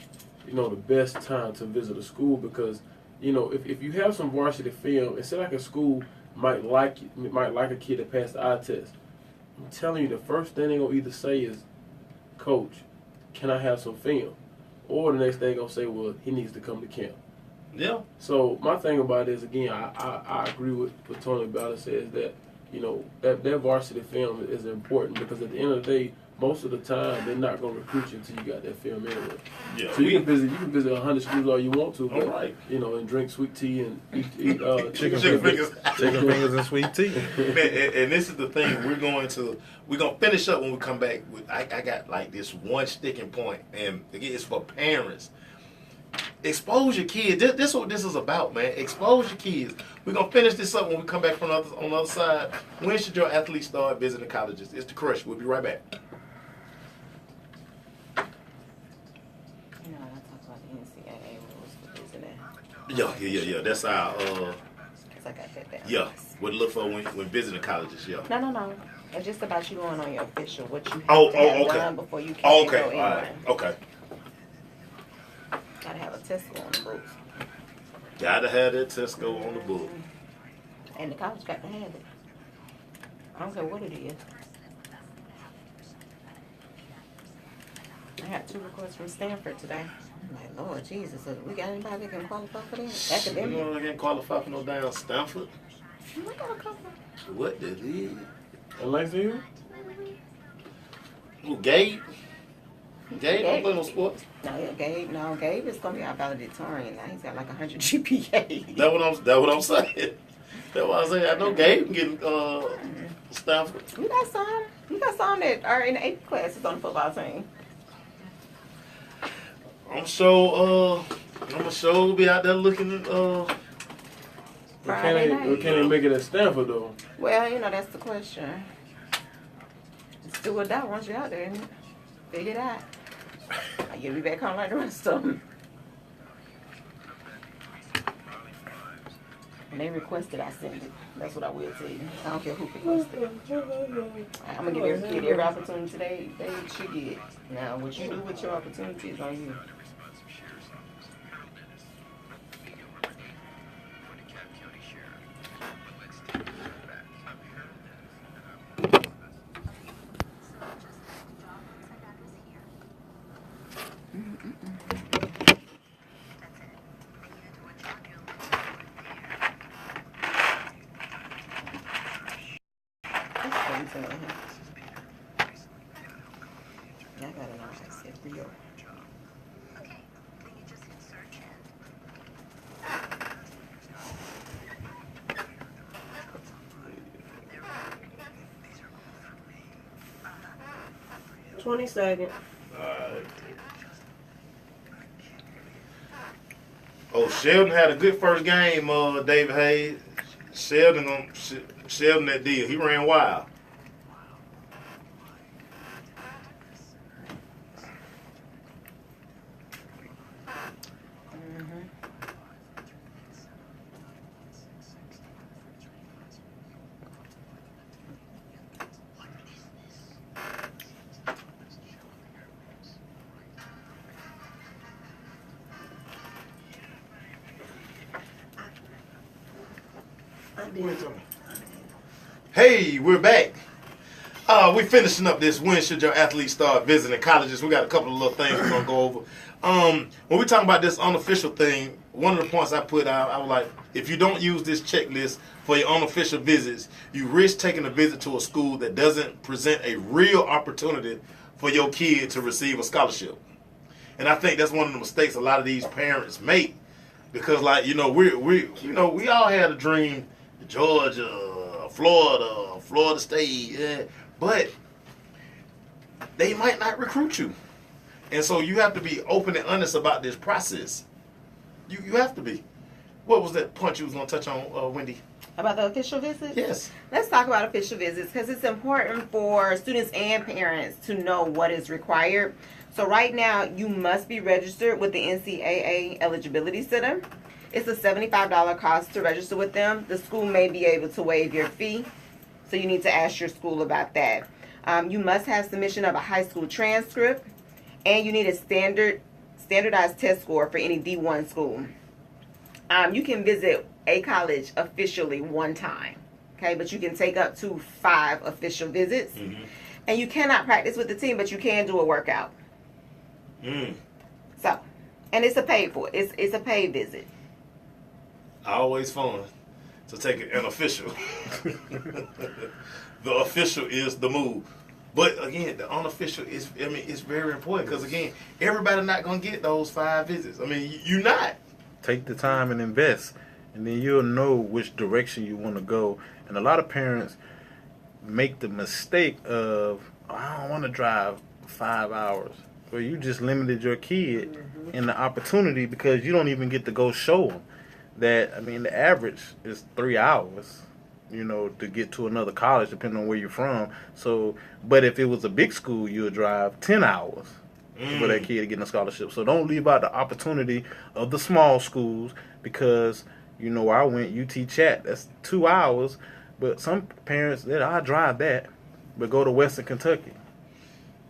the best time to visit a school, because, if you have some varsity film, it's like a school might like a kid that passed the eye test. I'm telling you, the first thing they're going to either say is, Coach, can I have some film? Or the next thing they're going to say, well, he needs to come to camp.
Yeah.
So my thing about it is, again, I agree with what Tony Ballard says, that, you know, that varsity film is important, because at the end of the day, most of the time they're not going to recruit you until you got that film anyway.
Yeah.
So you can visit 100 schools all you want to, but,
All right.
you know, and drink sweet tea and eat
Chicken
Chicken
fingers.
fingers.
Chicken fingers and sweet tea.
Man, and this is the thing, we're gonna finish up when we come back. I got like this one sticking point, and again, it's for parents. Expose your kids. This is what this is about, man. Expose your kids. We're gonna finish this up when we come back from on the other side. When should your athletes start visiting colleges? It's the Crush. We'll be right back.
You know, I talked about the NCAA rules for visiting.
Yeah. That's our
Cause I got that down.
yeah. What to look for when visiting colleges, yeah.
No. It's just about you going on your official, what you have
Oh,
to have
okay.
done before you can
Oh,
go
okay. All
anywhere.
right. Okay.
Gotta have a test score on the books.
Gotta have that test go on the book.
And the college got to have it. I don't care what it is. I got 2 requests from Stanford today. I'm like, Lord Jesus, we got anybody that can qualify for that?
You
Academic.
know, I can't qualify for no damn Stanford.
We got a couple.
What the hell?
And Lexington?
Who, Gabe? Gabe don't play no sports.
No, Gabe is gonna be our valedictorian now. He's got like 100 GPA.
That what I'm saying. That's what I'm saying. I know Gabe getting Stanford.
We got some that are in the 8th class is on the football team.
I'm sure be out there looking
Friday night.
Can they make it at Stanford, though?
Well, you know, that's the question. It's do or die once you're out there, and figure it out. You'll be back home like the rest of them. And they requested I send it. That's what I will tell you. I don't care who requested it. I'm going to give every kid every opportunity they should get. Now, what you do with your opportunity is on you. I got it on. I said Rio.
Okay, then you just hit search and
20 seconds.
Oh, Sheldon had a good first game, David Hayes. Sheldon that deal. He ran wild. Hey, we're back. We finishing up this. When should your athletes start visiting colleges? We got a couple of little things we're gonna go over. When we talking about this unofficial thing, one of the points I put out, I was like, if you don't use this checklist for your unofficial visits, you risk taking a visit to a school that doesn't present a real opportunity for your kid to receive a scholarship. And I think that's one of the mistakes a lot of these parents make, because, like, you know, we all had a dream, Georgia, Florida State, yeah, but they might not recruit you. And so you have to be open and honest about this process. You have to be. What was that point you was going to touch on, Wendy?
About the official visits?
Yes.
Let's talk about official visits, because it's important for students and parents to know what is required. So right now, you must be registered with the NCAA Eligibility Center. It's a $75 cost to register with them. The school may be able to waive your fee, so you need to ask your school about that. You must have submission of a high school transcript, and you need a standardized test score for any D1 school. You can visit a college officially one time. Okay, but you can take up to 5 official visits. And you cannot practice with the team, but you can do a workout. So, and it's a paid for. It's a paid visit.
Always fun to take an official. The official is the move. But again, the unofficial is, I mean, it's very important because again, everybody not gonna get those 5 visits. I mean, you're not.
Take the time and invest, and then you'll know which direction you want to go. And a lot of parents make the mistake of, I don't want to drive 5 hours. Well, you just limited your kid in the opportunity because you don't even get to go show them that. I mean, the average is 3 hours, to get to another college, depending on where you're from. So, but if it was a big school, you would drive 10 hours for that kid to get a scholarship. So don't leave out the opportunity of the small schools because, where I went, UT Chat, that's 2 hours. But some parents, I'll drive that, but go to Western Kentucky.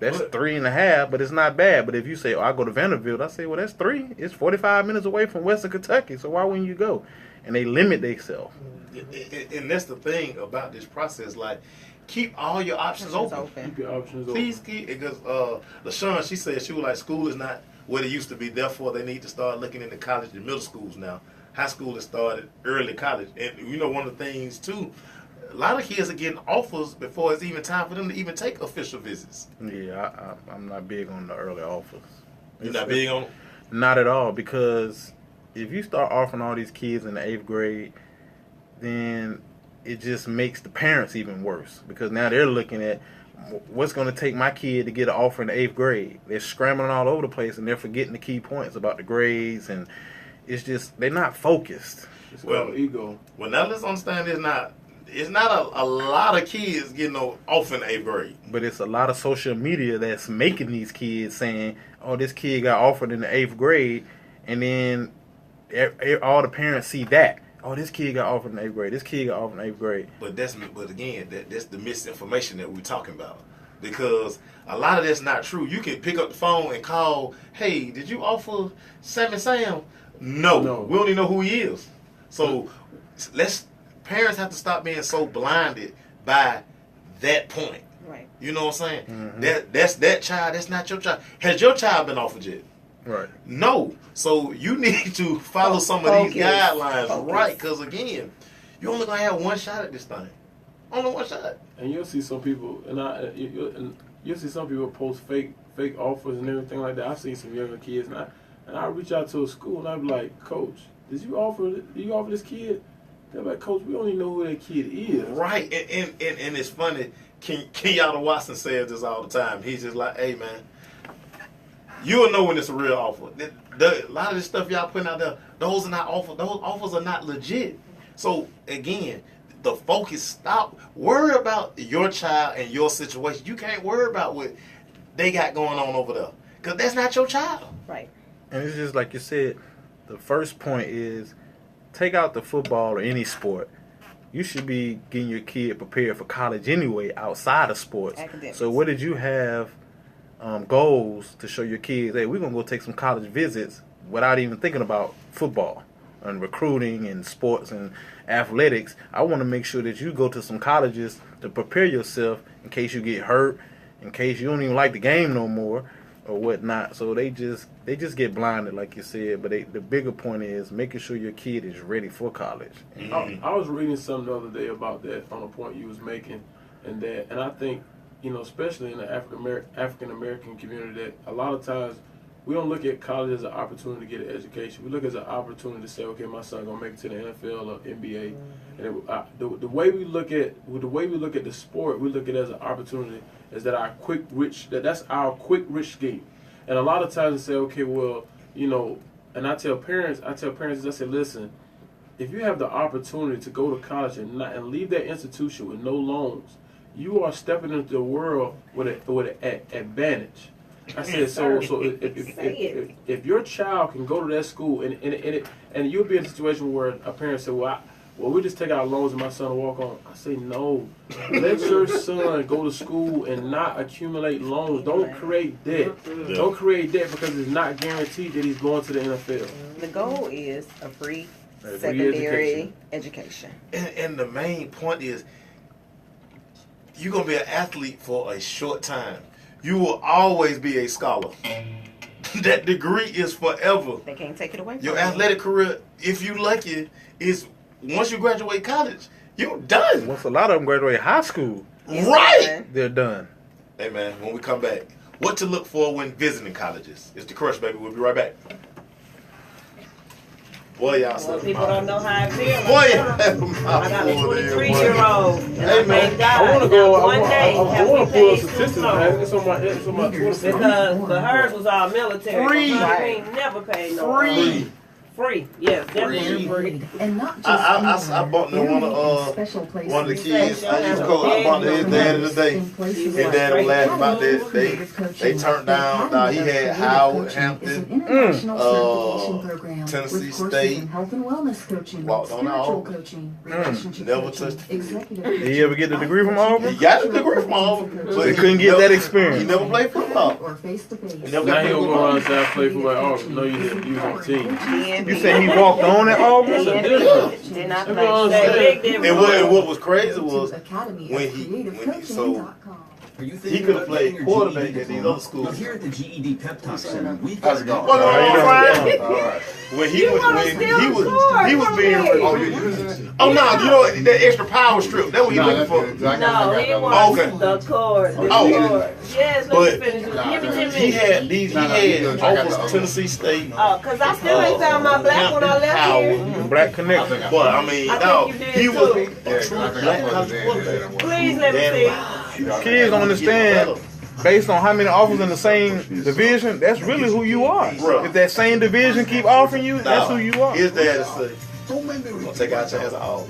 That's 3.5, but it's not bad. But if you say, I go to Vanderbilt, I say, well, that's 3. It's 45 minutes away from Western Kentucky, so why wouldn't you go? And they limit themselves.
And that's the thing about this process. Like, keep all your options open.
Keep your options
Please keep, because LaShawn, she said she was like, school is not what it used to be. Therefore, they need to start looking into college and middle schools now. High school has started early college. And, one of the things, too, a lot of kids are getting offers before it's even time for them to even take official visits.
Yeah, I'm not big on the early offers.
You're not big on?
Not at all, because if you start offering all these kids in the 8th grade, then it just makes the parents even worse because now they're looking at what's going to take my kid to get an offer in the 8th grade. They're scrambling all over the place and they're forgetting the key points about the grades, and it's just they're not focused.
It's called ego.
Well, now let's understand it's not a lot of kids getting off in the 8th grade.
But it's a lot of social media that's making these kids saying, oh, this kid got offered in the 8th grade, and then all the parents see that. Oh, this kid got offered in the 8th grade. This kid got offered in the 8th grade.
But again, that's the misinformation that we're talking about. Because a lot of that's not true. You can pick up the phone and call, hey, did you offer Sam? No. We don't even know who he is. So parents have to stop being so blinded by that point.
Right.
You know what I'm saying? Mm-hmm. That's that child. That's not your child. Has your child been offered yet?
Right.
No. So you need to follow some of these guidelines, right? Because again, you're only gonna have one shot at this thing. Only one shot.
And you'll see some people, you'll see some people post fake offers and everything like that. I've seen some younger kids, and I reach out to a school and I be like, Coach, did you offer this kid? They're like, Coach, we don't even know who that kid is.
Right. And it's funny. Kenyatta Watson says this all the time. He's just like, hey man, you'll know when it's a real offer. A lot of this stuff y'all putting out there, those are not offers. Those offers are not legit. So again, the focus stop. Worry about your child and your situation. You can't worry about what they got going on over there because that's not your child.
Right.
And it's just like you said, the first point is take out the football or any sport. You should be getting your kid prepared for college anyway outside of sports.
Academics.
So what did you have goals to show your kids, hey, we're going to go take some college visits without even thinking about football and recruiting and sports and athletics? I want to make sure that you go to some colleges to prepare yourself in case you get hurt, in case you don't even like the game no more or whatnot. So they just get blinded, like you said. But the bigger point is making sure your kid is ready for college.
I was reading something the other day about that on a point you was making, and I think, especially in the African American community, that a lot of times we don't look at college as an opportunity to get an education. We look as an opportunity to say, okay, my son gonna make it to the NFL or NBA. And the way we look at the sport, we look at it as an opportunity. Is that our that's our quick rich scheme. And a lot of times they say, okay, well, and I tell parents, I say, listen, if you have the opportunity to go to college and leave that institution with no loans, you are stepping into the world with an advantage. I said, so if your child can go to that school and you'll be in a situation where a parent said, well, we just take out loans and my son will walk on. I say, no. Let your son go to school and not accumulate loans. Don't create debt. Yeah. Don't create debt because it's not guaranteed that he's going to the NFL.
The goal is a free secondary education.
And the main point is, you're gonna be an athlete for a short time. You will always be a scholar. That degree is forever.
They can't take it away from
Your
you.
athletic career, if you lucky, is once you graduate college, you're done.
Once a lot of them graduate high school,
Right.
they're done.
Hey man, when we come back, what to look for when visiting colleges? It's the Crush, baby. We'll be right back. Boy, y'all
Well,
still
people don't know how I feel.
Boy,
I got a 23-year-old.
Hey man, I want to go. I want to pull up statistics, man. It's on my Twitter.
Because but hers was all military.
Free.
But we ain't never paid no
Free.
Free. Yes, definitely free.
And not just
I bumped into one of the kids. I used to call. I bumped into his dad today. His dad was laughing about that. They turned down. He had Howard, Hampton, Tennessee State. Walked on Auburn. Never touched it.
Did he ever get the degree from Auburn?
He got a degree from Auburn, but
He couldn't get that experience.
He never played football.
Or face to face.
He never
Now
got
he
played
gonna go
football.
around and say I played for like, oh, no, you didn't. You was on the team.
You said he walked on at Auburn?
That's a difference.
Did not
That's what I'm
play.
saying.
Big difference.
And what was crazy was
Academy
when
of
he
Creative
so
Coaching.com.
Are you
he
thinking
could have
about
played
getting your
quarterback
GED
at these
diploma?
other schools.
Well, here at the GED Pep Talk Center, we've
How's
got
it going?
Well, no,
How you doing?
Brian.
All right.
When he
You
was
wanna
when
steal
he
the
was
score
he was
from
being
me.
Oh, you using it?
oh no, you know that extra power strip. That's what he
Nah,
looking
that's
for.
good. I got
No,
that
he
one.
wants
Okay.
the cord. The
Oh.
cord. Yes, let
But-
me finish. Give me 10 minutes.
He had these. He
Nah, nah, you
had
good. I got the
offers
other
Tennessee State.
Oh, because I still ain't found my black when I left here.
Black connection.
But I mean,
I
no,
think you did
he was
too.
a
Yeah,
true
I think
black
I
college
plugged it in.
quarterback.
Please let me
Damn
see.
right.
Kids don't understand, based on how many offers in the same division, that's really who you are.
Bruh.
If that same division keep offering you, that's who you are.
His dad is say, "Don't make me gonna take our chance at Auburn."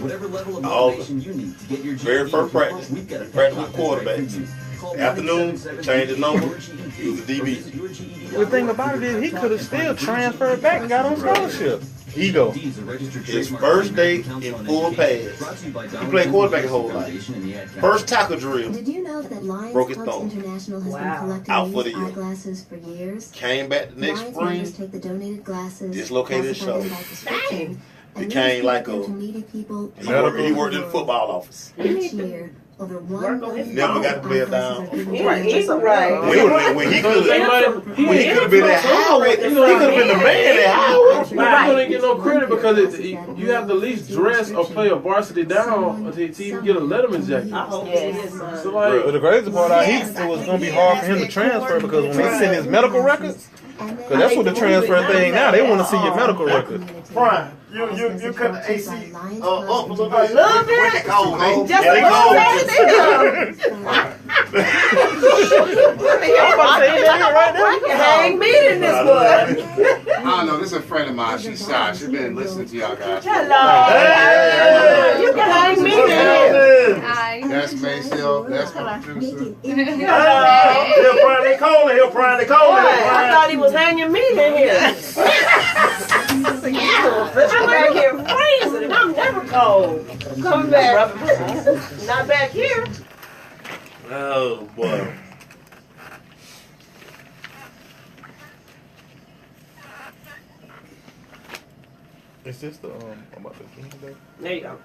whatever level of
All
motivation you need to get your
very
GED
first
diploma,
practice.
we've got a
Practice
pep
with
talk that's
quarterbacks.
right for you. Call
Afternoon,
977
change his number.
your GED,
He was a DB.
or visit your GED
The thing about it is he could have still transferred back and got on scholarship. Ego.
GED is a registered
His
trademark
first
of the
day
American
in
Council on
full
Education.
pads.
Brought to you by
He
Donald
played
J.
quarterback his
Foundation
whole life.
Foundation and the Ad Council.
First tackle drill.
Did you know that Lions
Broke his
Clubs
thumb.
International has
Wow.
been collecting
Out for
these
the year.
eyeglasses for years?
Came back the next
Lions members
spring.
take the donated glasses,
Dislocated his
classify them
shoulder.
by prescription, and
Became
distribute
like
them
a-
to needy people
He worked in the football office.
Each year, over 1 million
Never got to play it down.
eyeglasses are given to
Right,
children.
just right.
When he could have
He
been at Howard, he could have been the man at Howard.
Right. You don't get no credit because you have to at least dress or play a varsity down to even get a Letterman jacket.
I hope
Yes.
it is mine.
So
But
like,
the crazy part out, it was gonna be hard for him to transfer because when they send his medical records, because that's what the transfer thing now. They want to see your medical records.
Brian, you cut the AC up a little bit.
A little bit?
When it cold,
Just
and
a
it
little
cold.
I can hang meat in this one.
I don't know. This is a friend of mine. She's shy. She's been listening to y'all guys.
Hello. You can hang meat in here.
That's Maysel. That's my producer.
Hello.
He'll Brian, they calling. He'll Brian, they calling.
I thought he was hanging meat in here. I'm back here freezing and I'm never cold. Coming back. Not back here.
Oh boy.
Is this the about the game today?
There you go.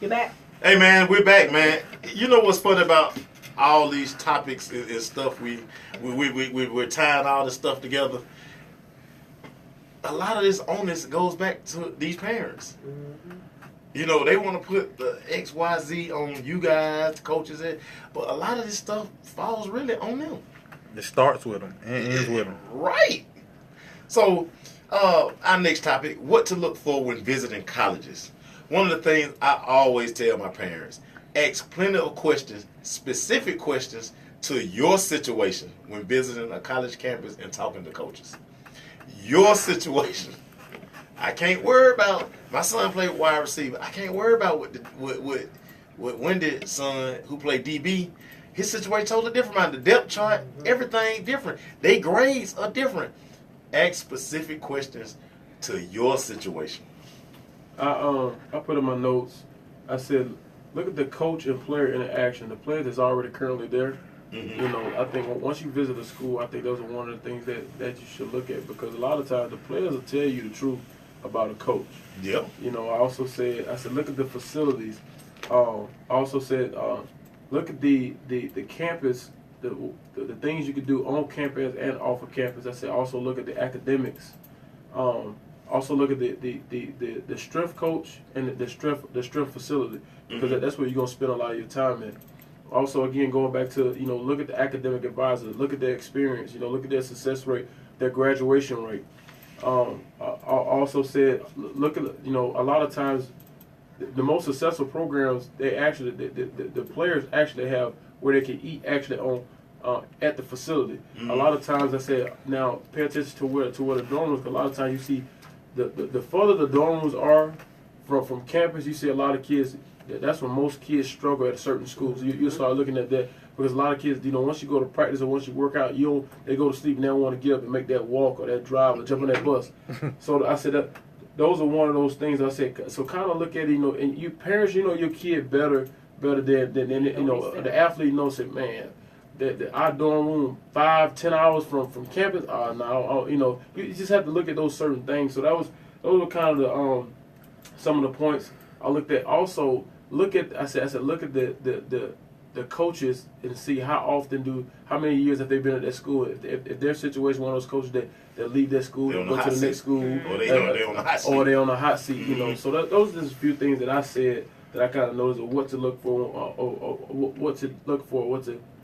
You back?
Hey man, we're back, man. You know what's funny about all these topics and stuff? We're tying all this stuff together. A lot of this onus goes back to these parents. You know, they want to put the XYZ on you guys, the coaches, but a lot of this stuff falls really on them.
It starts with them and ends with them.
Right. So, our next topic, what to look for when visiting colleges. One of the things I always tell my parents, ask plenty of questions, specific questions to your situation when visiting a college campus and talking to coaches. Your situation. I can't worry about, my son played wide receiver. I can't worry about what Wendy's son who played DB. His situation totally different. Man, the depth chart, everything different. They grades are different. Ask specific questions to your situation.
I put in my notes, I said, look at the coach and player interaction. The player that's already currently there.
Mm-hmm.
You know, I think once you visit a school, I think those are one of the things that you should look at because a lot of times the players will tell you the truth. about a coach.
Yep.
You know, I said, look at the facilities. I also said, look at the campus, the things you could do on campus and off of campus. I said, also look at the academics. Also look at the strength coach and the strength facility, because that's where you're gonna spend a lot of your time in. Also, again, going back to, you know, look at the academic advisors, look at their experience, you know, look at their success rate, their graduation rate. I also said, look at, you know, a lot of times the most successful programs, they actually, the players actually have where they can eat actually on at the facility. A lot of times I said, now pay attention to where the dorm rooms, 'cause a lot of times you see the further the dorm rooms are from campus, you see a lot of kids. That's when most kids struggle at certain schools. You start looking at that, because a lot of kids, you know, once you go to practice or once you work out, they go to sleep and they don't want to get up and make that walk or that drive or jump on that bus. So I said that those are one of those things I said. So kind of look at it, you know, and you parents, you know, your kid better than you know, the athlete knows it, man. Our dorm room 5-10 hours from campus. No, you know, you just have to look at those certain things. So those were kind of the some of the points I looked at. Also look at I said look at the coaches and see how many years have they been at that school. If their situation, one of those coaches that leave that school and go to the next school,
or they on the hot seat,
or they on the hot seat, you know. So those are just a few things that I said that I kind of noticed, or what to look for,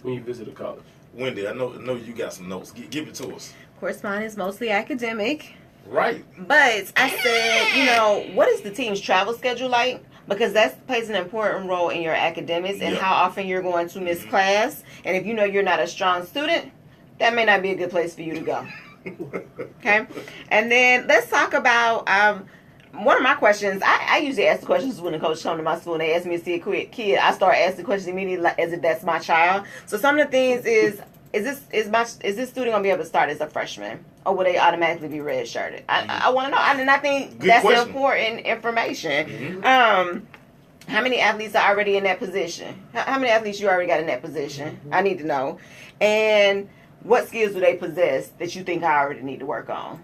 when you visit a college.
Wendy, I know you got some notes. Give it to us.
Correspondence mostly academic.
Right.
But I said, you know, what is the team's travel schedule like? Because that plays an important role in your academics and how often you're going to miss class. And if you know you're not a strong student, that may not be a good place for you to go. Okay? And then let's talk about one of my questions. I usually ask the questions when the coach come to my school and they ask me to see a kid. I start asking questions immediately as if that's my child. So some of the things is this student gonna be able to start as a freshman, or will they automatically be redshirted? I want to know, and I think that's important information. How many athletes are already in that position? How many athletes you already got in that position? I need to know. And what skills do they possess that you think I already need to work on?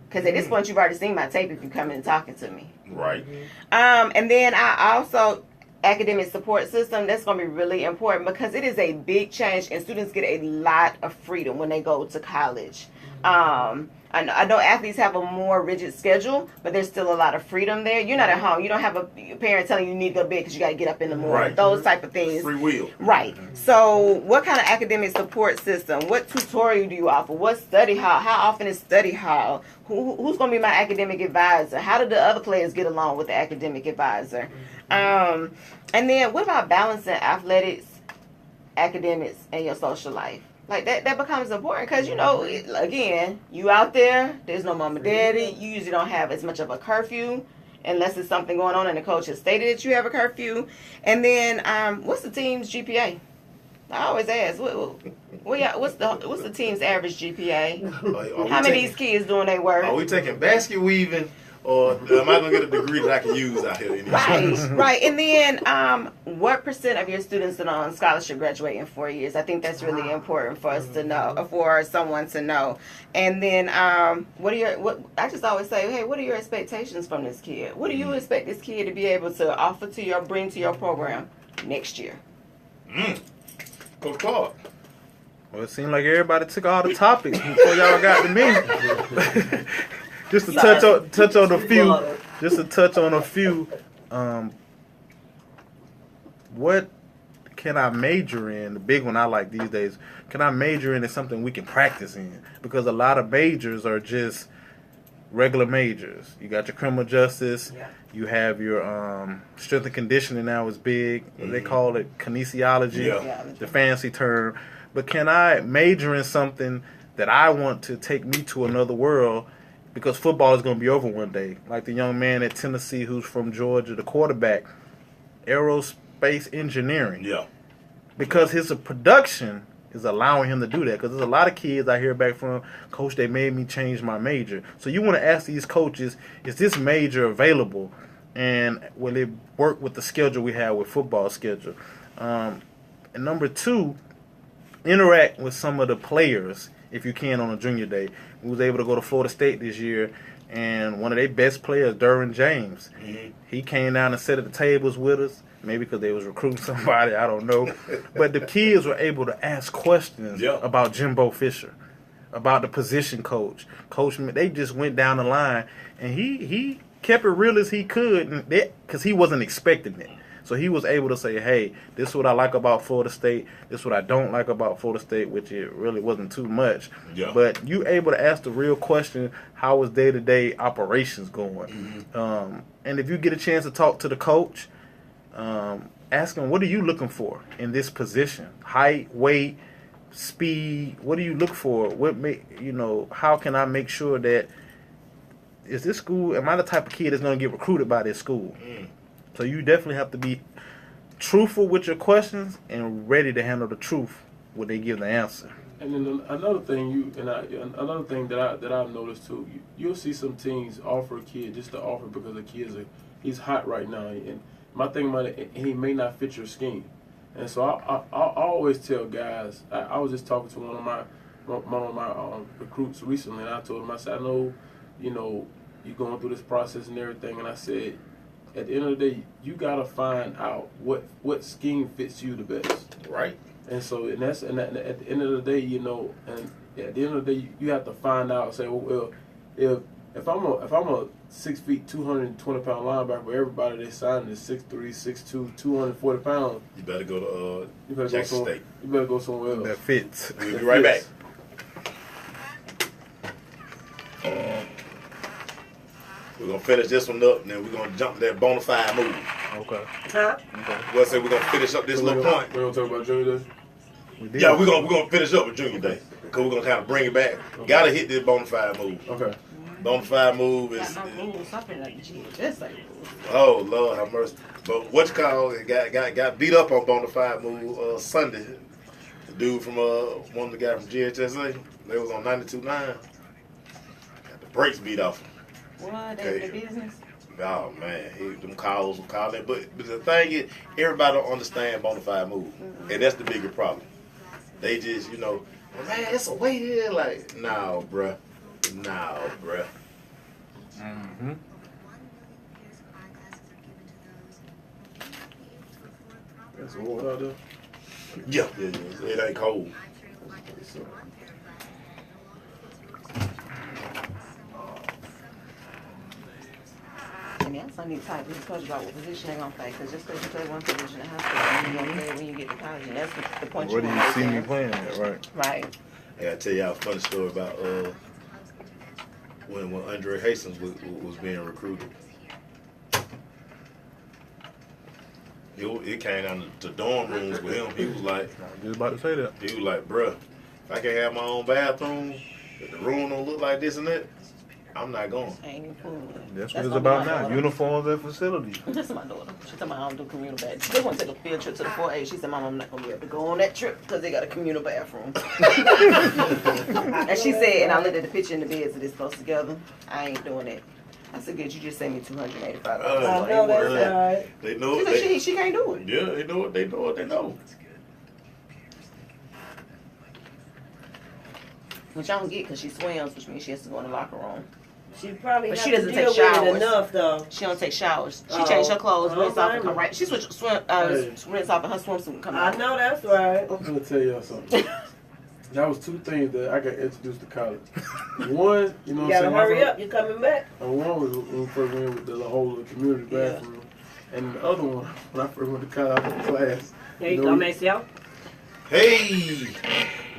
Because at this point, you've already seen my tape if you come in and talking to me.
Right.
And then I also, academic support system, that's going to be really important, because it is a big change and students get a lot of freedom when they go to college. I know athletes have a more rigid schedule, but there's still a lot of freedom there. You're not at home. You don't have a parent telling you need to go to bed because you got to get up in the morning.
Right.
Those type of things.
Free will.
Right. So what kind of academic support system? What tutorial do you offer? What study hall? How often is study hall? Who's going to be my academic advisor? How do the other players get along with the academic advisor? And then what about balancing athletics, academics, and your social life? Like that becomes important, because, you know, again, you out there, there's no mama daddy, you usually don't have as much of a curfew unless it's something going on and the coach has stated that you have a curfew. And then what's the team's GPA? I always ask, what's the team's average GPA? How many of these kids doing their work?
Are we taking basket weaving, or am I going to get a degree that I can use out here?
Right. And then what percent of your students are on scholarship graduate in 4 years? I think that's really important for us to know, for someone to know. And then I just always say, hey, what are your expectations from this kid? What do you expect this kid to be able to offer to bring to your program next year?
Coach Clark.
Well, it seemed like everybody took all the topics before y'all got to me. Just to touch on a few. What can I major in? The big one I like these days. Can I major in something we can practice in? Because a lot of majors are just regular majors. You got your criminal justice. Yeah. You have your strength and conditioning now is big. They call it kinesiology, the fancy term. But can I major in something that I want to take me to another world? Because football is going to be over one day. Like the young man at Tennessee who's from Georgia, the quarterback, aerospace engineering.
Yeah.
Because his production is allowing him to do that. Because there's a lot of kids I hear back from, Coach, they made me change my major. So you want to ask these coaches, is this major available? And will it work with the schedule we have with football schedule? And number two, interact with some of the players if you can on a junior day. We was able to go to Florida State this year, and one of their best players, Derwin James, he came down and sat at the tables with us. Maybe because they was recruiting somebody, I don't know. But the kids were able to ask questions about Jimbo Fisher, about the position coach. They just went down the line, and he kept it real as he could, because he wasn't expecting it. So he was able to say, hey, this is what I like about Florida State. This is what I don't like about Florida State, which it really wasn't too much. Yeah. But you able to ask the real question, how is day-to-day operations going? And if you get a chance to talk to the coach, ask him, what are you looking for in this position? Height, weight, speed. What do you look for? How can I make sure that is this school? Am I the type of kid that's going to get recruited by this school? So you definitely have to be truthful with your questions and ready to handle the truth when they give the answer.
And then another thing that I've noticed too, you'll see some teams offer a kid just to offer because the kid's he's hot right now, and my thing about it, he may not fit your scheme. And so I always tell guys. I was just talking to one of my recruits recently, and I told him, I said, I know, you're going through this process and everything, and I said, at the end of the day, you gotta find out what scheme fits you the best.
Right.
And so, at the end of the day, and at the end of the day, you have to find out. And say, well, if I'm a 6 feet, 220-pound linebacker, but everybody they signed is 6'3", 6'2", 240 pounds.
You better go to Jackson State.
You better go somewhere else.
That fits.
We'll be right back. We're going to finish this one up, and then we're going to jump to that bona fide move.
Okay.
Huh?
Well, say we're going to finish up this little point.
We're going to talk about Junior Day?
Yeah, we're gonna finish up with Junior Day, because we're going to kind of bring it back. Okay. Got to hit this bona fide move.
Okay.
Bona fide move is...
Like
oh, Lord have mercy. But what you call it, got beat up on bona fide move Sunday. The dude from, one of the guys from GHSA, they was on 92.9. Got the brakes beat off him.
What? That's the business?
Oh, man. Them calls were calling. But the thing is, everybody don't understand bona fide move. And that's the bigger problem. They just, well, man, it's a way here. Like, no, bruh. No, bruh.
Mm-hmm.
That's warm out there?
Yeah. It ain't cold.
And that's something type of discussion about what position they're going to play. Because just because you play one position in high school, you're going to play when you get to college. And that's the point
Where
you
do
want
you
to
see
make
me playing at, right?
Right.
Hey, I tell y'all a funny story about when Andre Hastings was being recruited. It came down to dorm rooms with him. He was like,
I was just about to say that.
He was like, bruh, if I can't have my own bathroom, if the room don't look like this and that, I'm not going.
That's what it's about now. Uniforms and facilities.
That's my daughter. She told me I don't do communal baths. They want to take a field trip to the 4A. She said, Mom, I'm not going to be able to go on that trip because they got a communal bathroom. And she said, and I looked at the picture in the beds that it's close together. I ain't doing that. I said, good, you just sent me $285.
I know that's right.
They know
she said she can't do it.
Yeah, they know it. They know what they know.
Which I don't get because she swims, which means she has to go in the locker room.
She probably
but
has
she
to
doesn't
deal
take showers.
with it enough, though.
She don't take showers. She changed her clothes, rinse off, and come right. She switch rinse off, and her swimsuit and come out.
I know that's right.
I'm gonna tell y'all something. That was two things that I got introduced to college. One, you know what I'm saying?
You gotta hurry up. You coming back?
And one was when we first went with the whole community bathroom, and the other one when I first went to college, I went to class.
Here you go, Maceo.
Hey,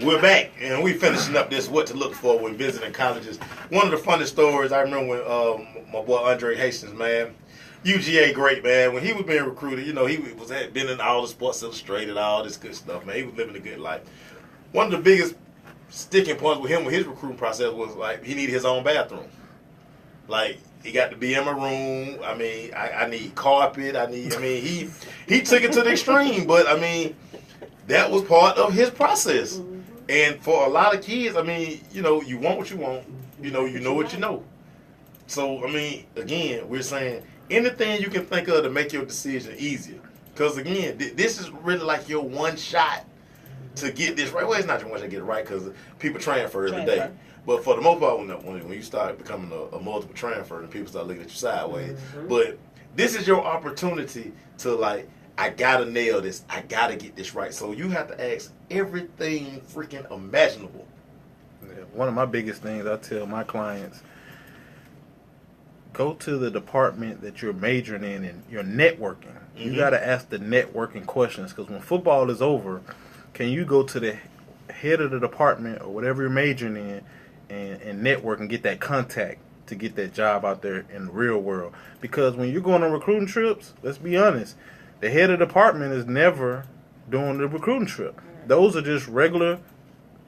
we're back, and we finishing up this what to look for when visiting colleges. One of the funny stories I remember when my boy Andre Hastings, man, UGA great, man. When he was being recruited, he had been in all the Sports Illustrated, all this good stuff, man. He was living a good life. One of the biggest sticking points with him with his recruiting process was like he needed his own bathroom. Like he got to be in my room. I mean, I need carpet. He took it to the extreme, but I mean. That was part of his process. Mm-hmm. And for a lot of kids, I mean, you want what you want. You know what you know. So, I mean, again, we're saying anything you can think of to make your decision easier. Because, again, this is really like your one shot to get this right. Well, it's not too much to get it right because people transfer every day.
Transfer.
But for the most part, when you start becoming a multiple transfer, and people start looking at you sideways. But this is your opportunity to like, I gotta nail this. I gotta get this right. So you have to ask everything freaking imaginable.
Yeah, one of my biggest things I tell my clients, go to the department that you're majoring in and you're networking. You got to ask the networking questions because when football is over, can you go to the head of the department or whatever you're majoring in and network and get that contact to get that job out there in the real world? Because when you're going on recruiting trips, let's be honest, the head of the department is never doing the recruiting trip. Those are just regular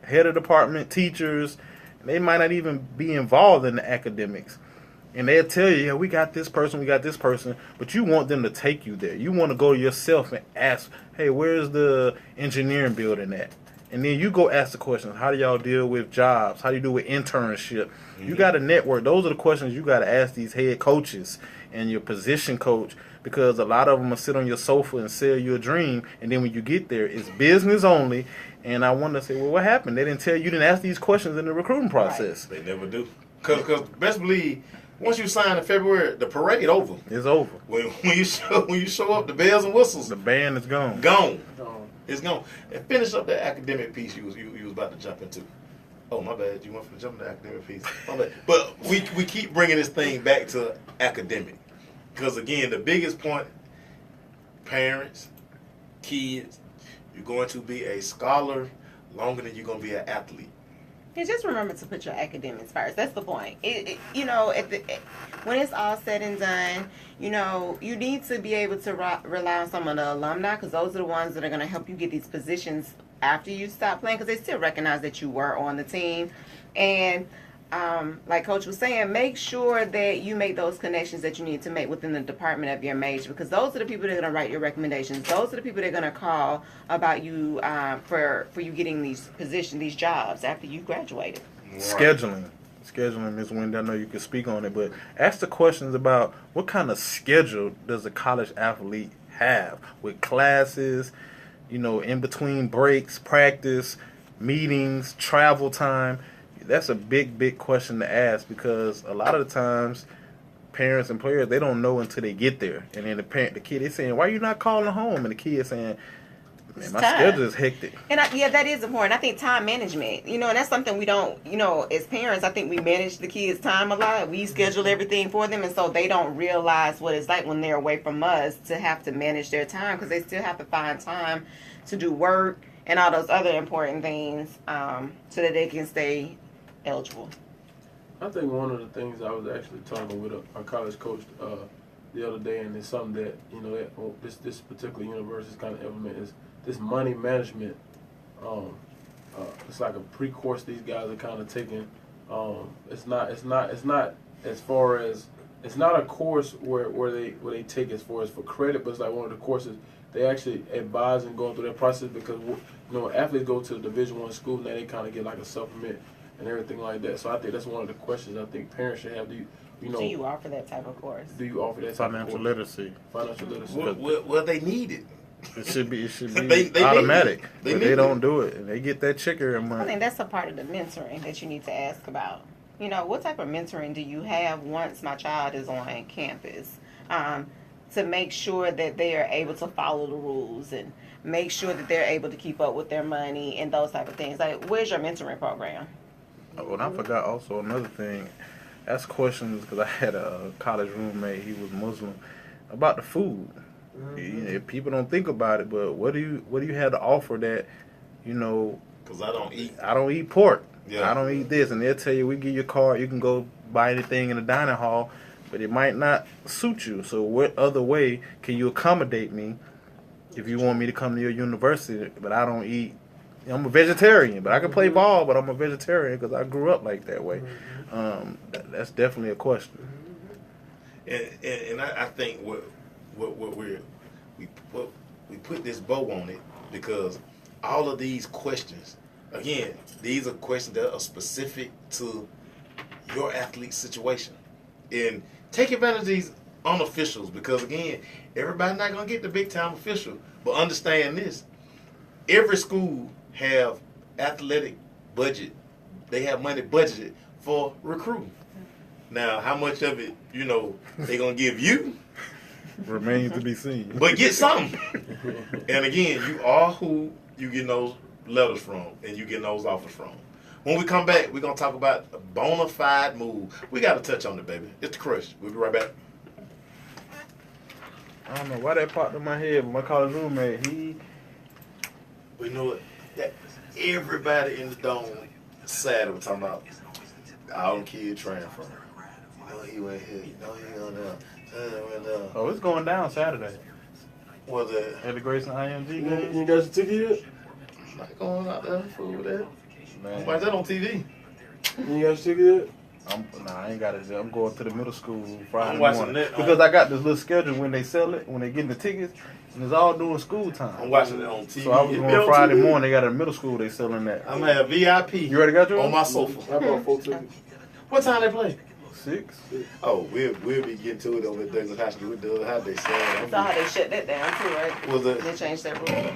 head of department teachers. They might not even be involved in the academics. And they'll tell you, yeah, we got this person, but you want them to take you there. You want to go yourself and ask, hey, where's the engineering building at? And then you go ask the questions. How do y'all deal with jobs? How do you do with internship? You got to network. Those are the questions you got to ask these head coaches and your position coach, because a lot of them will sit on your sofa and sell you a dream. And then when you get there, it's business only. And I want to say, well, what happened? They didn't tell you, you didn't ask these questions in the recruiting process.
They never do. Because best believe, once you sign in February, the parade over.
It's over.
When you show up, the bells and whistles,
The band is gone.
gone. It's gone. And finish up that academic piece you was about to jump into. Oh, my bad. You went for the jump into the academic piece. My bad. But we keep bringing this thing back to academic. Because, again, the biggest point, parents, kids, you're going to be a scholar longer than you're going to be an athlete.
And just remember to put your academics first. That's the point. When it's all said and done, you need to be able to rely on some of the alumni, because those are the ones that are going to help you get these positions after you stop playing, because they still recognize that you were on the team. And like Coach was saying, make sure that you make those connections that you need to make within the department of your major, because those are the people that are going to write your recommendations. Those are the people that are going to call about you for you getting these positions, these jobs after you graduated.
Right. Scheduling, Ms. Wendy, I know you can speak on it, but ask the questions about what kind of schedule does a college athlete have with classes, in between breaks, practice, meetings, travel time. That's a big question to ask, because a lot of the times parents and players, they don't know until they get there. And then the kid is saying, why are you not calling home? And the kid is saying, man, my schedule is hectic.
And that is important. I think time management, and that's something we don't, as parents, I think we manage the kids' time a lot. We schedule everything for them, and so they don't realize what it's like when they're away from us to have to manage their time, because they still have to find time to do work and all those other important things so that they can stay eligible.
I think one of the things I was actually talking with a college coach the other day, and it's something that this particular university is kind of implementing, is this money management. It's like a pre-course these guys are kind of taking. It's not as far as, it's not a course where they take as far as for credit, but it's like one of the courses they actually advise and go through that process, because athletes go to the Division I school, now they kind of get like a supplement and everything like that. So I think that's one of the questions I think parents should have. Do you
offer that type of course?
Do you offer that type
Financial
of
literacy?
Financial literacy.
Well, they need it.
It should be
They
automatic.
They
but they don't do it, and they get that checker in
I
money.
think that's a part of the mentoring that you need to ask about. What type of mentoring do you have once my child is on campus, to make sure that they are able to follow the rules and make sure that they're able to keep up with their money and those type of things. Like, where's your mentoring program?
Oh, and I forgot also another thing. Ask questions, because I had a college roommate. He was Muslim, about the food. People don't think about it, but what do you have to offer that,
Because I don't eat.
I don't eat pork.
Yeah.
I don't eat this, and they'll tell you, we give you a card, you can go buy anything in the dining hall, but it might not suit you. So what other way can you accommodate me if you want me to come to your university? But I don't eat. I'm a vegetarian, but I can play ball, but I'm a vegetarian because I grew up like that way. That's definitely a question.
And I think what we put this bow on it, because all of these questions, again, these are questions that are specific to your athlete's situation. And take advantage of these unofficials, because again, everybody's not gonna get the big time official. But understand this: every school have athletic budget. They have money budgeted for recruiting. Now, how much of it, you know, they gonna give you?
Remains to be seen.
But get something. And again, you are who you get those letters from and you get those offers from. When we come back, we're going to talk about a bona fide move. We got to touch on it, baby. It's the Crush. We'll be right back.
I don't know why that popped in my head, but my college roommate,
We know it. That everybody in the dome is sad we're talking about all them kids transferring. You know he went here. You know he went there. Went there.
oh, it's going down Saturday
Was it?
at the Grayson IMG
You
game.
got your ticket yet?
I'm not going out there for that.
Man,
Why is that on TV?
You got your ticket
I ain't got it. I'm going to the middle school Friday
I'm watching
morning
that.
because I got this little schedule when they sell it, when they getting the tickets, and it's all during school time.
I'm watching it on TV.
So I was
It be
going
on
Friday
TV.
morning. They got it in middle school. They selling that.
I'm gonna have VIP.
You already got yours?
on my
yet?
sofa.
I bought 4 tickets.
What time they play?
6.
Oh, we'll be getting to it over at Douglas High School. How they say
Saw how they shut that down too, right?
Was it?
They changed that rule.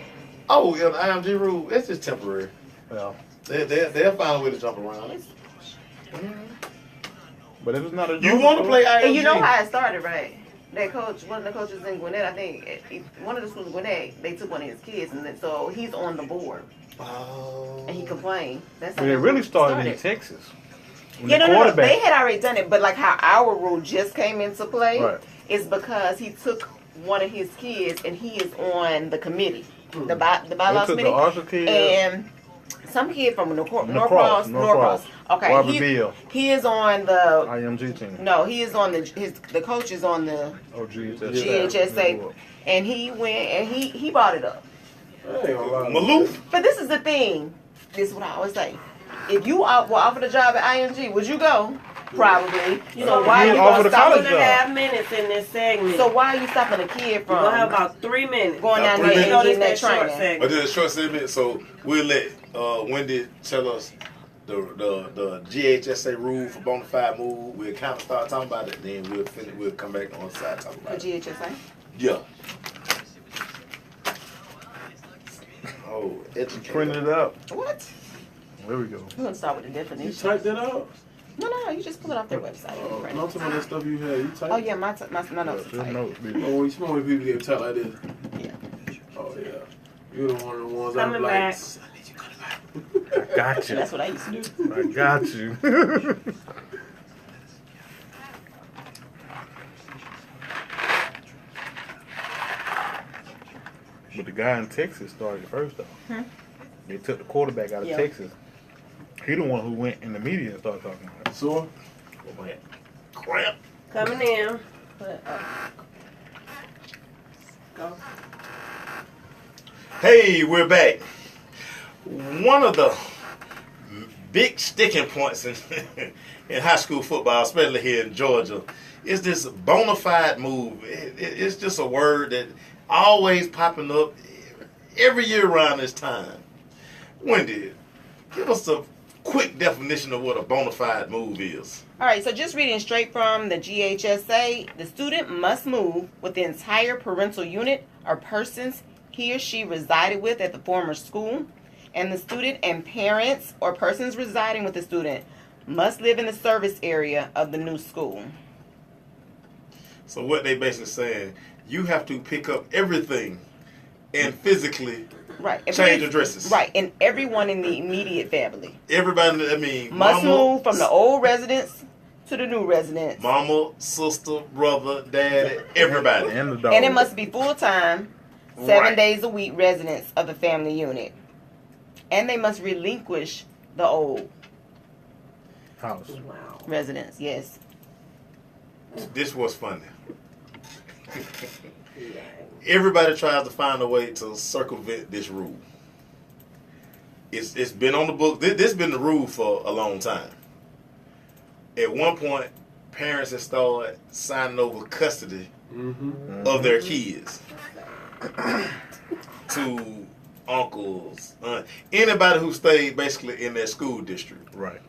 Oh, yeah, the IMG rule. That's just temporary.
Well,
They'll find a way to jump around.
but if it's not a
You want to play IMG?
And you know how it started, right? That coach, one of the coaches in Gwinnett, I think, one of the schools in Gwinnett, they took one of his kids, and then, so he's on the board,
Oh.
and he complained. That's
But
how
it really
rule
started in Texas. When
Yeah,
the
no.
quarterback-
They had already done it, but like how our rule just came into play
Right.
is because he took one of his kids, and he is on the committee, the
They
bylaws
took the
committee,
Archer kid.
and some kid from
Norcross.
Norcross. Okay,
Robert Beal,
he is on the.
IMG team.
No, he is on the coach is on the
Oh,
GHSA, and he went and he brought it up.
I ain't gonna lie.
Maloof.
But this is the thing. This is what I always say. If you were offered a job at IMG, would you go? Probably. So why
You
are you
offered
gonna
a
stop?
college
Two and a half minutes in this segment.
So why are you stopping a kid
we're gonna have
from
about 3 minutes.
going down
About
there
3
and
You know
getting
this
that
that short
training?
segment.
But then a short segment, so we'll let Wendy tell us the GHSA rule for bona fide move. We'll kind of start talking about it, then we'll finish. We'll come back on the side talk
For
about it.
GHSA?
Yeah. Oh,
Printed it up.
What?
There we go.
We're gonna start with the
You
definition.
typed that out?
No, you just pull it off their website.
Oh,
Right.
I'm talking about that stuff you had. You typed
Oh yeah, my notes.
Just notes,
Oh,
bitch.
when you smell when people get typed like this.
Yeah.
Oh, yeah. You're the one of the ones
Coming
I'm like,
back.
I got you.
That's what I used to do.
I got you. But the guy in Texas started first though. They took the quarterback out of
Yeah.
Texas. He the one who went in the media and started talking about it.
so,
Crap.
Coming in.
But,
Go.
Hey, we're back. One of the big sticking points in in high school football, especially here in Georgia, is this bona fide move. It's just a word that always popping up every year around this time. Wendy, give us a quick definition of what a bona fide move is.
all right, so just reading straight from the GHSA, the student must move with the entire parental unit or persons he or she resided with at the former school, and the student and parents or persons residing with the student must live in the service area of the new school.
So what they basically saying, you have to pick up everything and physically
Right.
change addresses.
Right, and everyone in the immediate family
Everybody, I mean,
must
mama,
move from the old residence to the new residence.
mama, sister, brother, daddy, everybody.
And the dog.
And it must be full-time, 7
Right.
days a week residents of the family unit. And they must relinquish the old
house.
Wow.
residents, yes.
This was funny. Everybody tries to find a way to circumvent this rule. It's been on the book. This has been the rule for a long time. At one point, parents have started signing over custody of their kids to uncles, anybody who stayed basically in their school district.
Right.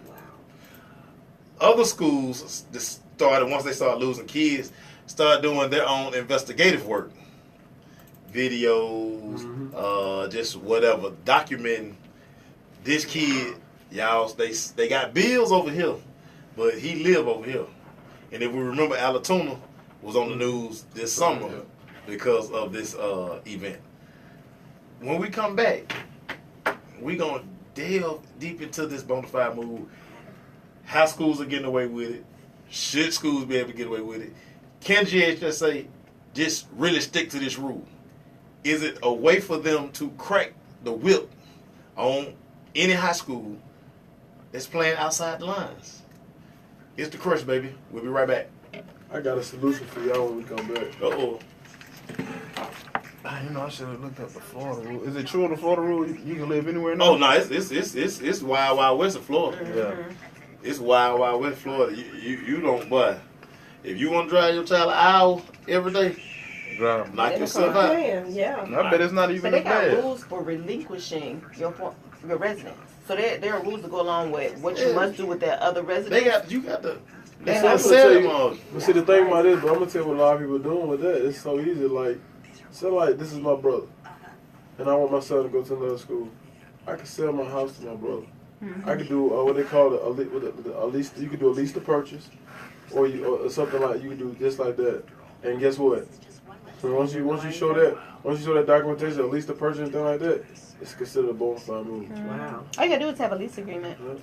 Other schools just started, once they started losing kids, started doing their own investigative work. Videos, just whatever, documenting this kid, y'all, they got bills over here, but he live over here. And if we remember, Alatuna was on the news this summer because of this event. When we come back, we gonna delve deep into this bona fide move. How schools are getting away with it? Should schools be able to get away with it? Can GHSA just really stick to this rule? Is it a way for them to crack the whip on any high school that's playing outside the lines? It's the Crush, baby. We'll be right back.
I got a solution for y'all when we come back.
Uh-oh.
You know, I should have looked up the Florida rule. Is it true in the Florida rule you can live anywhere now?
Oh, no, it's wild, wild west of Florida.
Yeah.
It's wild, wild west Florida. You don't, boy. If you want to drive your child an hour every day,
Drive.
knock yourself out.
Yeah.
I bet it's not
But
even
they
as
got
bad.
rules for relinquishing your residence. So there are rules to go along with what you must do with that other residence.
You got the.
They
That's
have
what
to
said
tell
them
you-
all.
But see, the thing about this, but I'm gonna tell you what a lot of people are doing with that. It's so easy. Like, so like, this is my brother, and I want my son to go to another school. I can sell my house to my brother. I could do what they call a lease. You could do a lease to purchase, or something like you could do just like that. And guess what? So once you show that documentation, a lease to purchase, and thing like that, it's considered a bona fide move.
Wow.
All you gotta do is have a lease agreement
Yeah.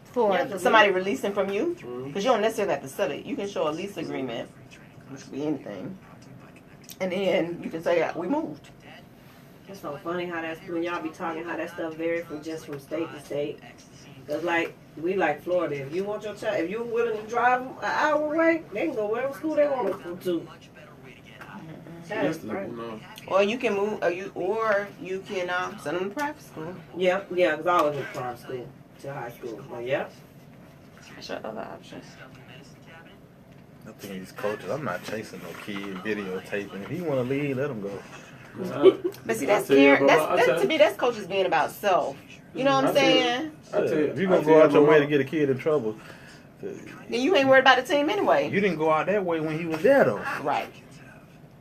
for
Yeah,
somebody releasing from you,
Mhm.
because you don't necessarily have to sell it. You can show a lease agreement, which could be anything, and then you can say we moved.
It's so funny how that's when y'all be talking how that stuff varies from state to state. Cause like we like Florida, if you want your child, if you're willing to drive them an hour away, they can go whatever school they want to go to.
Yes,
That's right.
you know.
Or you can move, or you can send them to private school.
Yeah, cause I was in private school to high school. But yeah,
That's your other option.
I think these coaches, I'm not chasing no kid videotaping. If he want to leave, let him go.
But see,
I
that's
tell you,
parent.
bro, I
That's
tell
to me, that's coaches being about self. You know what I'm
I tell you-
saying?
I tell you,
If you're going
I
to
tell
go
you,
out your
bro,
way to get a kid in trouble,
Then you ain't worried about the team anyway.
you didn't go out that way when he was there, though.
Right.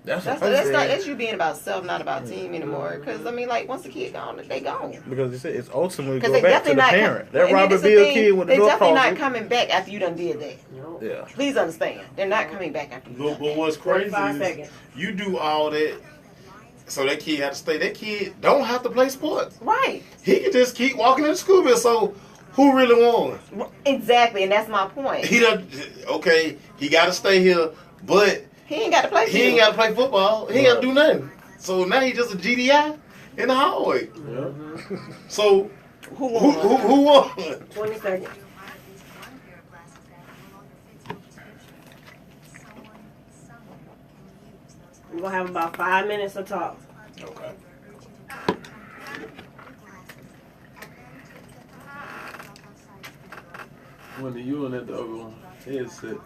That's
That's you being about self, not about team anymore. Because I mean, like once the kid gone, they gone.
Because you said it's ultimately
Because
go
they
back to
definitely
the
not.
parent. That
and
Robert
this the
Bill
thing,
kid with the
they
door
definitely not
closet.
coming back after you done did that.
no.
Yeah.
Please understand, they're not coming back after you.
But what's crazy
45
is
seconds.
you do all that, so that kid had to stay. That kid don't have to play sports.
Right.
He can just keep walking in the school bill. So who really won?
Exactly, and that's my point.
He done, okay, he got to stay here, but
He ain't got to play.
he ain't got to play football. He ain't got to do nothing. So now he just a GDI in the hallway.
Yeah.
So
Who
who
won?
who won?
20 seconds. We're gonna have about 5 minutes to talk.
Okay.
When you and that other one, headset.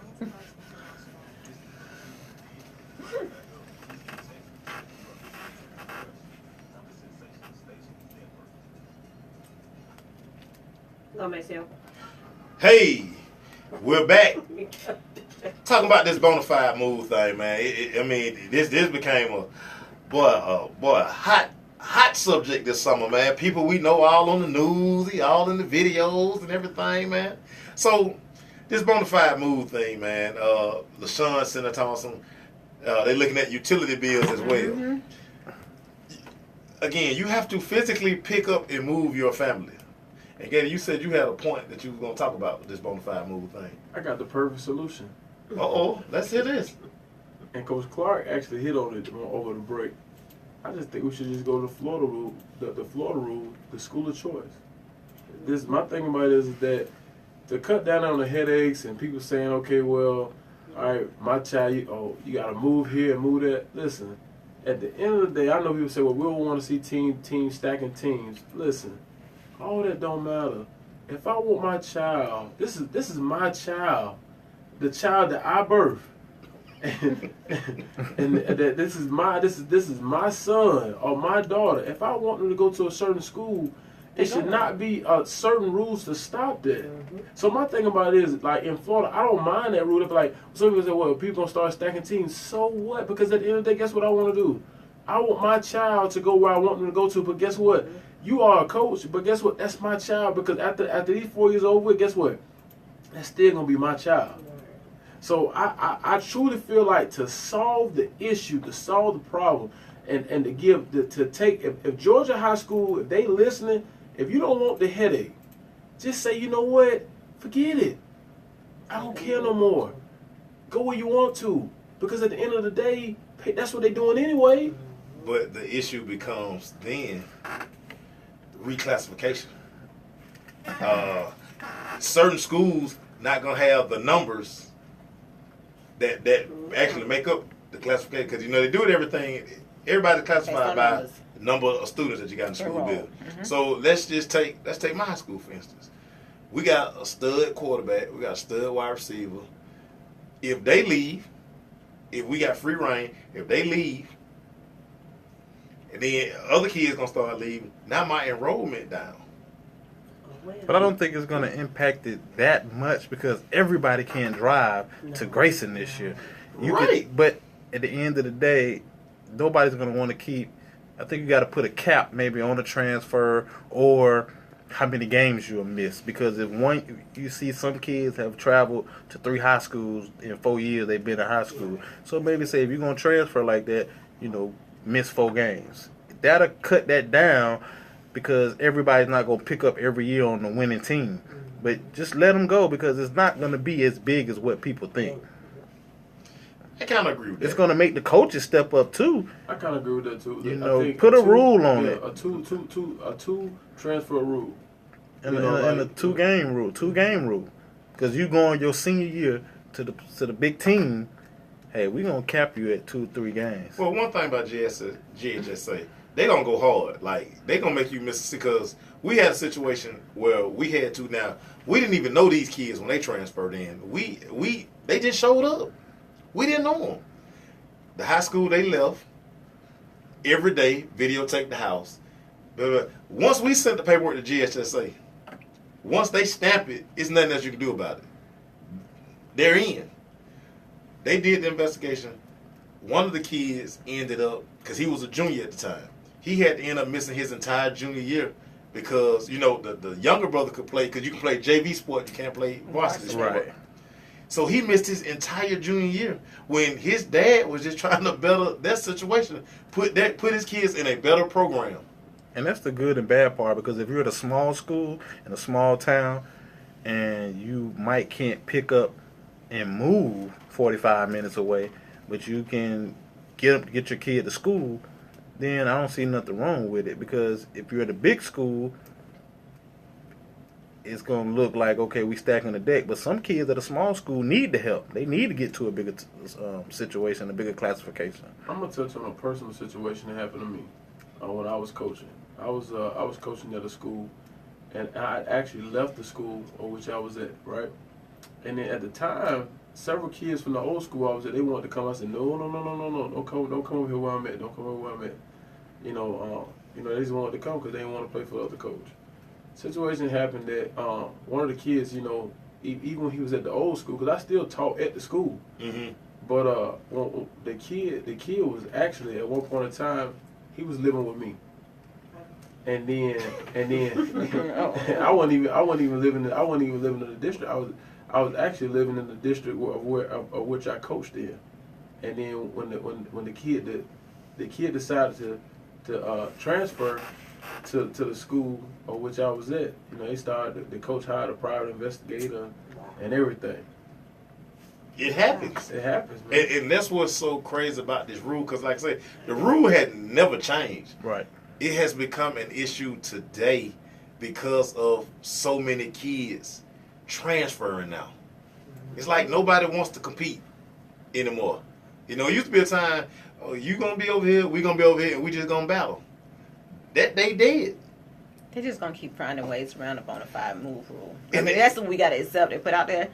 Go, Maceo.
Hey, we're back. Talking about this bona fide move thing, man. I mean, this became a hot subject this summer, man. People we know all on the news, all in the videos and everything, man. So this bona fide move thing, man. LaShawn, Senator Thompson, they're looking at utility bills as well. Again, you have to physically pick up and move your family. And Gator, you said you had a point that you were going to talk about with this bona fide move thing.
I got the perfect solution.
Uh-oh, let's hear this.
And Coach Clark actually hit on it over the break. I just think we should just go to the Florida rule, the Florida rule, the school of choice. My thing about it is that to cut down on the headaches and people saying, okay, well, all right, my child, you got to move here and move that. Listen, at the end of the day, I know people say, well, we don't want to see teams stacking teams. Listen, all that don't matter. If I want my child, this is my child, the child that I birthed. and that this is my son or my daughter. If I want them to go to a certain school, it should not be certain rules to stop that. So my thing about it is, like in Florida, I don't mind that rule. If like some people say, well, people gonna start stacking teams, so what? Because at the end of the day, guess what I want to do? I want my child to go where I want them to go to. But guess what? you are a coach, but guess what? That's my child because after these 4 years over with, guess what? That's still gonna be my child. So I truly feel like to solve the issue, to solve the problem, and to take if Georgia High School, if they listening, if you don't want the headache, just say, you know what? Forget it. I don't care no more. Go where you want to. Because at the end of the day, that's what they're doing anyway.
But the issue becomes then reclassification. Certain schools not gonna have the numbers that actually make up the classification because they do it everybody's classified by the number of students that you got in the school building. So let's take my high school for instance. We got a stud quarterback, we got a stud wide receiver. If they leave, if we got free reign, if they leave, and then other kids gonna start leaving, now my enrollment down.
But I don't think it's going to impact it that much because everybody can drive to Grayson this year. But at the end of the day, nobody's going to want to keep. I think you got to put a cap maybe on the transfer or how many games you'll miss. Because if you see some kids have traveled to 3 high schools in 4 years, they've been in high school. So maybe say if you're going to transfer like that, miss 4 games. That'll cut that down. Because everybody's not going to pick up every year on the winning team. But just let them go because it's not going to be as big as what people think.
I kind of agree with that.
It's going to make the coaches step up too.
I kind of agree with that too.
I think put a rule on it.
A two transfer rule.
And a 2-game rule. 2-game rule. Because you going your senior year to the big team, hey, we're going to cap you at 2-3 games.
Well, one thing about GHSA, they gonna go hard. Like they gonna make you miss because we had a situation where we had to now. We didn't even know these kids when they transferred in. They just showed up. We didn't know them. The high school they left every day, videotape the house. But once we sent the paperwork to GHSA, once they stamp it, it's nothing else you can do about it. They're in. They did the investigation. One of the kids ended up because he was a junior at the time. He had to end up missing his entire junior year because, the younger brother could play because you can play JV sport, you can't play varsity sport.
Right.
So he missed his entire junior year when his dad was just trying to better that situation, put his kids in a better program.
And that's the good and bad part because if you're at a small school in a small town and you can't pick up and move 45 minutes away, but you can get your kid to school, then I don't see nothing wrong with it because if you're at a big school, it's going to look like, okay, we stacking the deck. But some kids at a small school need the help. They need to get to a bigger situation, a bigger classification.
I'm going to touch on a personal situation that happened to me when I was coaching. I was coaching at a school, and I actually left the school which I was at, right? And then at the time, several kids from the old school I was at, they wanted to come. I said, no, don't come over here where I'm at. Don't come over where I'm at. They just wanted to come because they didn't want to play for the other coach. Situation happened that one of the kids, even when he was at the old school, because I still taught at the school.
Mm-hmm.
But the kid was actually at one point in time, he was living with me. And then I wasn't even living in the district. I was actually living in the district of which I coached in. And then when the kid decided to transfer to the school of which I was at, the coach hired a private investigator and everything.
It happens.
It happens, man.
And that's what's so crazy about this rule, because like I say, the rule had never changed.
Right.
It has become an issue today because of so many kids transferring now. It's like nobody wants to compete anymore. It used to be a time, you gonna be over here, we gonna be over here, and we just gonna battle. That they did.
They're just gonna keep finding ways around the bona fide move rule. That's what we gotta accept and put out there.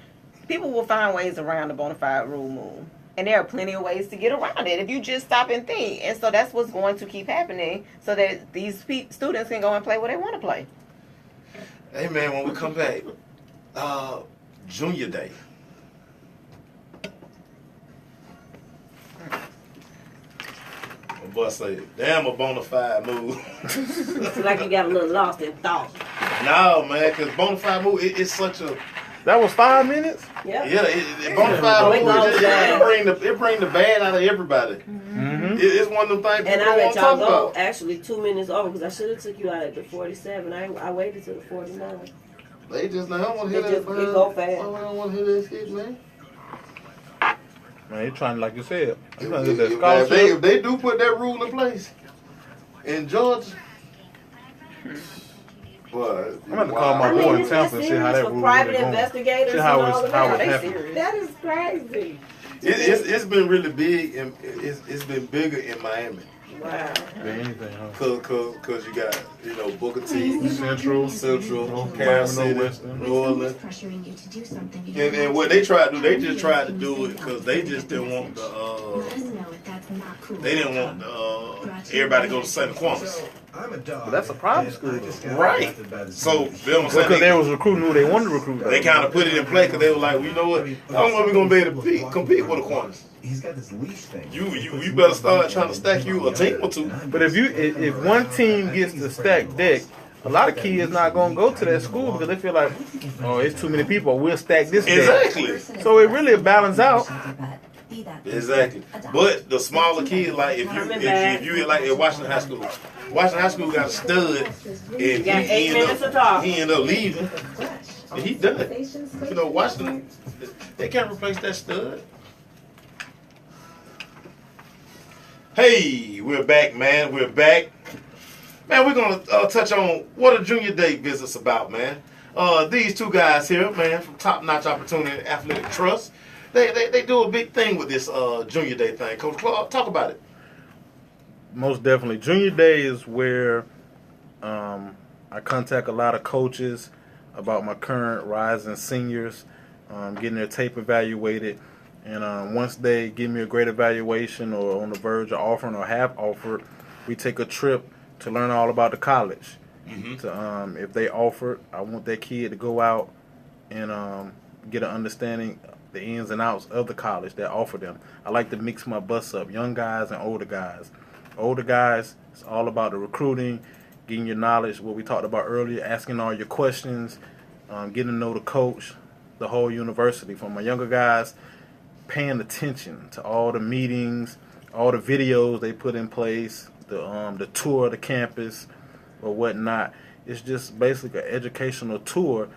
People will find ways around the bona fide rule move. And there are plenty of ways to get around it if you just stop and think. And so that's what's going to keep happening so that these students can go and play what they want to play.
Hey, man, when we come back, Junior Day. My boy say, damn, a bona fide move.
It's like you got a little lost in thought.
No, man, because bona fide move, it's such a...
That was 5 minutes?
Yeah.
Yeah, it bona fide
Oh, it
move,
goes down.
it bring the bad out of everybody.
Mm-hmm.
It's one of them things
And
people
I
don't
let
want to
y'all
talk
go
about.
actually 2 minutes over because I should have took you out at the 47. I waited till the 49.
They just, I don't want to hear
It
that,
just-
man.
it go fast.
I don't want to hear that shit, man.
Man, they trying, like you said, they trying to
If,
get that
if
scholarship.
they do put that rule in place in Georgia, boy,
I'm gonna call my
I
boy
mean,
in
it's
Tampa and see how that
for
rule
private
really going.
investigators
See
and
how
all
it's
of
how
that.
it's
They
happening.
serious.
That is crazy.
it's been really big and it's been bigger in Miami.
Wow.
Than anything, huh?
Cause you got, Booker T,
Central,
Central,
Miami,
Kansas
no
City,
Western.
New Orleans.
pressuring you to do something you
And,
don't
what
want
they
to.
tried to do, they just tried to do it because they just didn't want
Let us
the,
know if that's not cool.
they didn't want the, everybody to go to St. Aquinas.
I'm a dog.
But that's a private
and
school,
I just got
Right.
adopted by the
So,
city.
you know what I'm saying?
Because they was recruiting who they wanted to recruit.
They kind of put it in play because they were like, well, you know what? I don't know if we're gonna be able to compete with Aquinas.
He's got this leash thing.
You better start trying to stack you a team or two.
But if one team gets the stack deck, a lot of kids not gonna go to that school because they feel like, oh, it's too many people. We'll stack this deck.
Exactly.
So it really balance out.
Exactly. But the smaller kids, like if you like at Washington High School got a stud, and he
got 8
ended
minutes to talk.
up, he ended up leaving, and he done. Washington, they can't replace that stud. Hey, we're back, man. We're back. Man, we're going to touch on what a Junior Day visit's about, man. These two guys here, man, from Top Notch Opportunity Athletic Trust, they do a big thing with this Junior Day thing. Coach Clark, talk about it.
Most definitely. Junior Day is where I contact a lot of coaches about my current rising seniors, getting their tape evaluated. And once they give me a great evaluation or on the verge of offering or have offered, we take a trip to learn all about the college. To, if they offered, I want that kid to go out and get an understanding the ins and outs of the college that offer them. I like to mix my bus up, young guys and older guys. Older guys, it's all about the recruiting, getting your knowledge, what we talked about earlier, asking all your questions, getting to know the coach, the whole university. For my younger guys, paying attention to all the meetings, all the videos they put in place, the tour of the campus or whatnot. It's just basically an educational tour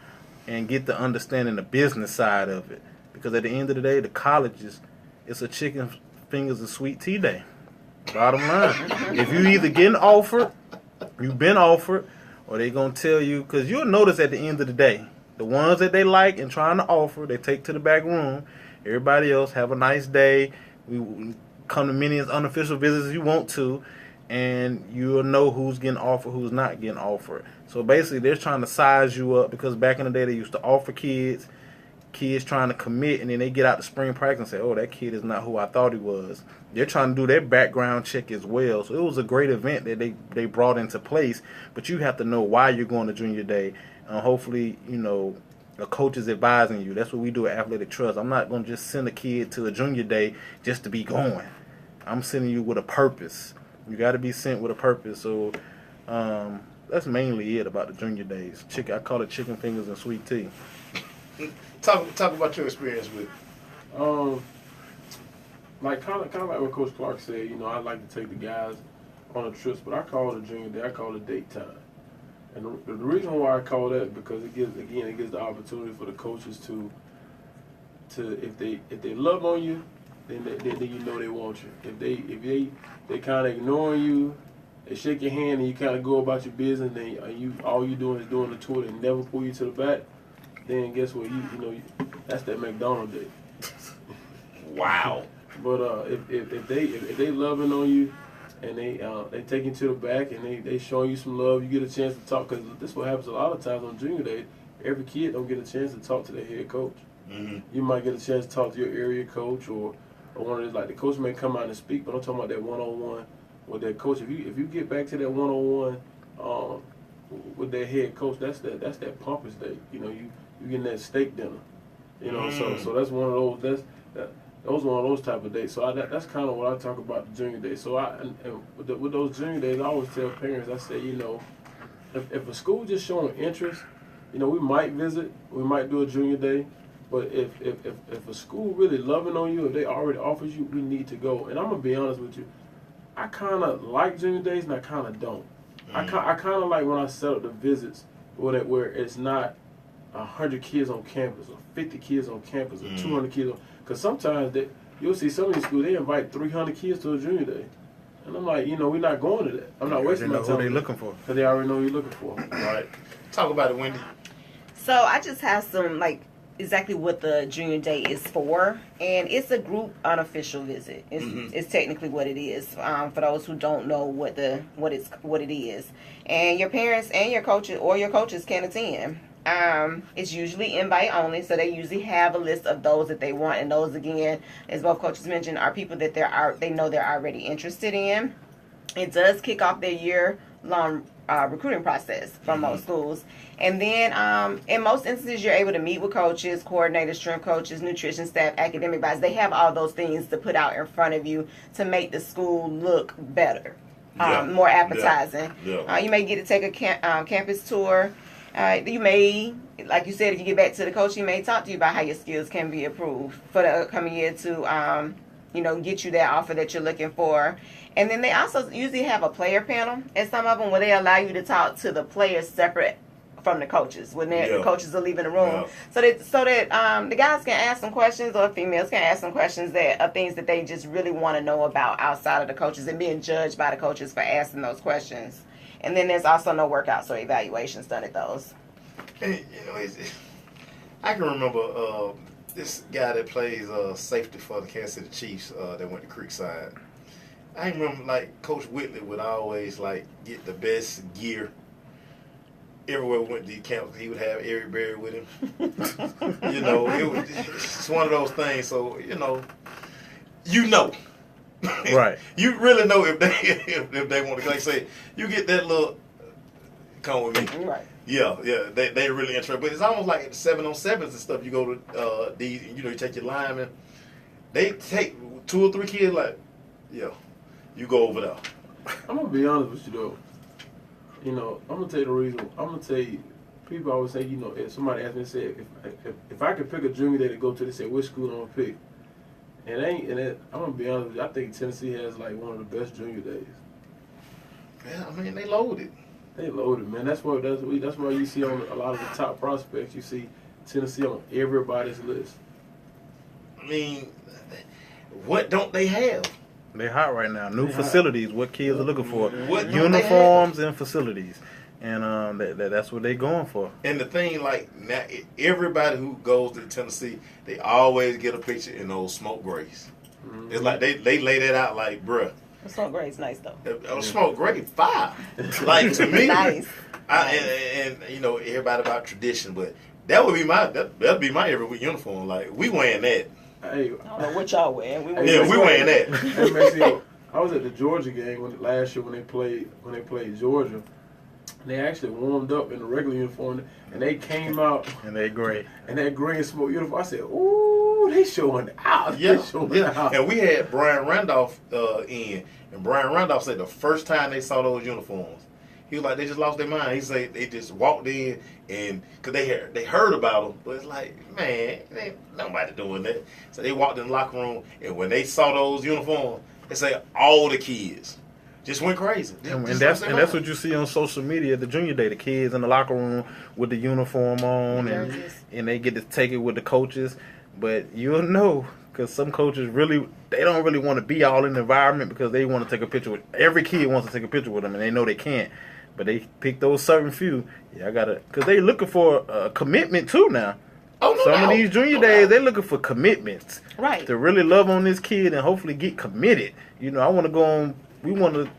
and get to understanding the business side of it. Because at the end of the day, the colleges, it's a chicken fingers and sweet tea day. Bottom line. If you either getting offered, you've been offered, or they going to tell you, because you'll notice at the end of the day, the ones that they like and trying to offer, they take to the back room. Everybody else, have a nice day. We come to many as unofficial visits as you want to, and you'll know who's getting offered, who's not getting offered. So basically, they're trying to size you up because back in the day, they used to offer kids trying to commit, and then they get out to spring practice and say, oh, that kid is not who I thought he was. They're trying to do their background check as well. So it was a great event that they brought into place, but you have to know why you're going to Junior Day. Hopefully, a coach is advising you. That's what we do at Athletic Trust. I'm not going to just send a kid to a Junior Day just to be going. I'm sending you with a purpose. You got to be sent with a purpose. So that's mainly it about the Junior Days. I call it chicken fingers and sweet tea.
Talk about your experience with it.
Like kind of like what Coach Clark said. I like to take the guys on the trips, but I call it a Junior Day. I call it date time. And the reason why I call that because it gives the opportunity for the coaches to if they love on you, then they want you. If they kind of ignoring you, they shake your hand and you kind of go about your business, and all you doing is doing the tour and never pull you to the back. Then guess what? That's that McDonald's day.
wow.
But if they loving on you and they take you to the back and they showing you some love, you get a chance to talk. Because this is what happens a lot of times on Junior Day. Every kid don't get a chance to talk to their head coach.
Mm-hmm.
You might get a chance to talk to your area coach or one of those, like the coach may come out and speak, but I'm talking about that one-on-one with that coach. If you get back to that one-on-one with that head coach, that's that Pompous Day. You getting that steak dinner. So that's one of those. those one of those type of days. So that's kind of what I talk about the junior day. So and with those junior days, I always tell parents, I say, if a school just showing interest, we might visit, we might do a junior day. But if a school really loving on you, if they already offers you, we need to go. And I'm gonna be honest with you, I kind of like junior days and I kind of don't. I kind of like when I set up the visits where it's not 100 kids on campus or 50 kids on campus or 200 kids on. Because sometimes you'll see some of these schools, they invite 300 kids to a junior day. And I'm like, we're not going to that. I'm not wasting my time.
Who they looking for.
Because they already know you're looking for.
Right. Talk about it, Wendy.
So I just have some, exactly what the junior day is for. And it's a group unofficial visit. It's technically what it is. For those who don't know what it is. And your parents and your coaches can attend. It's usually invite only, so they usually have a list of those that they want, and those, again, as both coaches mentioned, are people that they know they're already interested in. It does kick off their year-long recruiting process from most schools, and then in most instances, you're able to meet with coaches, coordinators, strength coaches, nutrition staff, academic advisors. They have all those things to put out in front of you to make the school look better, more appetizing.
Yeah.
You may get to take a campus tour. You may, like you said, if you get back to the coach, he may talk to you about how your skills can be improved for the upcoming year to, get you that offer that you're looking for. And then they also usually have a player panel at some of them where they allow you to talk to the players separate from the coaches when the coaches are leaving the room. So that the guys can ask some questions, or females can ask some questions that are things that they just really want to know about outside of the coaches, and being judged by the coaches for asking those questions. And then there's also no workouts or evaluations done at those.
And, I can remember this guy that plays safety for the Kansas City Chiefs that went to Creekside. I remember, Coach Whitley would always, get the best gear. Everywhere we went to the camp, he would have Eric Berry with him. It's one of those things. So,
Right.
You really know if they want to, like I say, you get that little, come with me.
Right.
Yeah, they really interested. But it's almost like at the 7-on-7s and stuff. You go to these, you take your linemen. They take 2 or 3 kids, you go over there.
I'm gonna be honest with you though. I'm gonna tell you the reason. I'm gonna tell you. People always say, if somebody asked me, say, if I could pick a junior day to go to, they say, which school I'm gonna pick. I'm gonna be honest with you, I think Tennessee has one of the best junior days.
Yeah, I mean they loaded.
They loaded, man. That's why you see on a lot of the top prospects, you see Tennessee on everybody's list.
I mean, what don't they have?
They hot right now. New facilities. What kids are looking for?
What
Uniforms and facilities, and that's what they're going for.
And the thing, now, everybody who goes to Tennessee, they always get a picture in those smoke grays. Mm-hmm. It's like they lay that out bruh.
The smoke gray is nice though.
Smoke gray, fire. To me,
nice.
And everybody about tradition, but that would be that'd be my every week uniform. We wearing that.
Hey,
I don't know what y'all wearing.
We wearing that.
Hey, man, I was at the Georgia game last year when they played Georgia. They actually warmed up in the regular uniform, and they came out
and they gray.
And that gray and smoke uniform. I said, "Ooh, they showing out."
Yeah. And we had Brian Randolph in, and Brian Randolph said the first time they saw those uniforms, he was like, they just lost their mind. He said they just walked in, and because they heard about them, but it's man, ain't nobody doing that. So they walked in the locker room, and when they saw those uniforms, they say all the kids just went crazy.
And that's what you see on social media, the junior day, the kids in the locker room with the uniform on, and they get to take it with the coaches. But you'll know, because some coaches they don't really want to be all in the environment because they want to take a picture with, every kid wants to take a picture with them, and they know they can't. But they pick those certain few. Yeah, because they looking for a commitment too now. Some of these junior days, they're looking for commitments.
Right.
To really love on this kid and hopefully get committed. I want to go on, we want to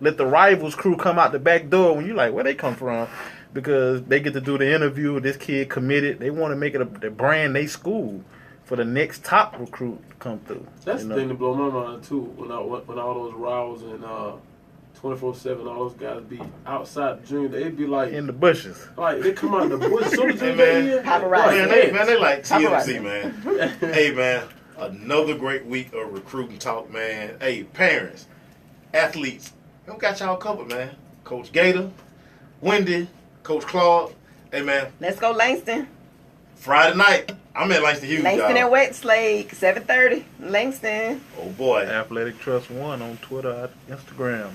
let the rivals crew come out the back door when you where they come from, because they get to do the interview with this kid committed. They want to make it a brand they school for the next top recruit to come through.
That's the thing that blow my mind too, when all those rivals and 24/7, all those guys be outside the junior, they'd be
in the bushes.
They come out in the bushes. So
hey man,
paparazzi.
They like TMZ, man. Hey man, Another great week of recruiting talk, man. Hey, parents, athletes, we got y'all covered, man. Coach Gator, Wendy, Coach Claude. Hey, man,
Let's go, Langston.
Friday night, I'm at Langston Hughes,
Langston
y'all.
and Westlake, 7:30. Langston.
Oh, boy.
Athletic Trust 1 on Twitter, Instagram.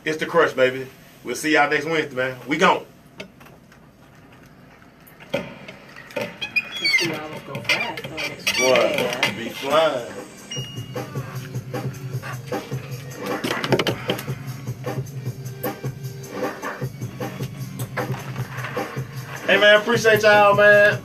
It's the crush, baby. We'll see y'all next Wednesday, man. We gone.
2 hours go fast.
Boy,
Yeah.
be flying. Hey, man, appreciate y'all, man.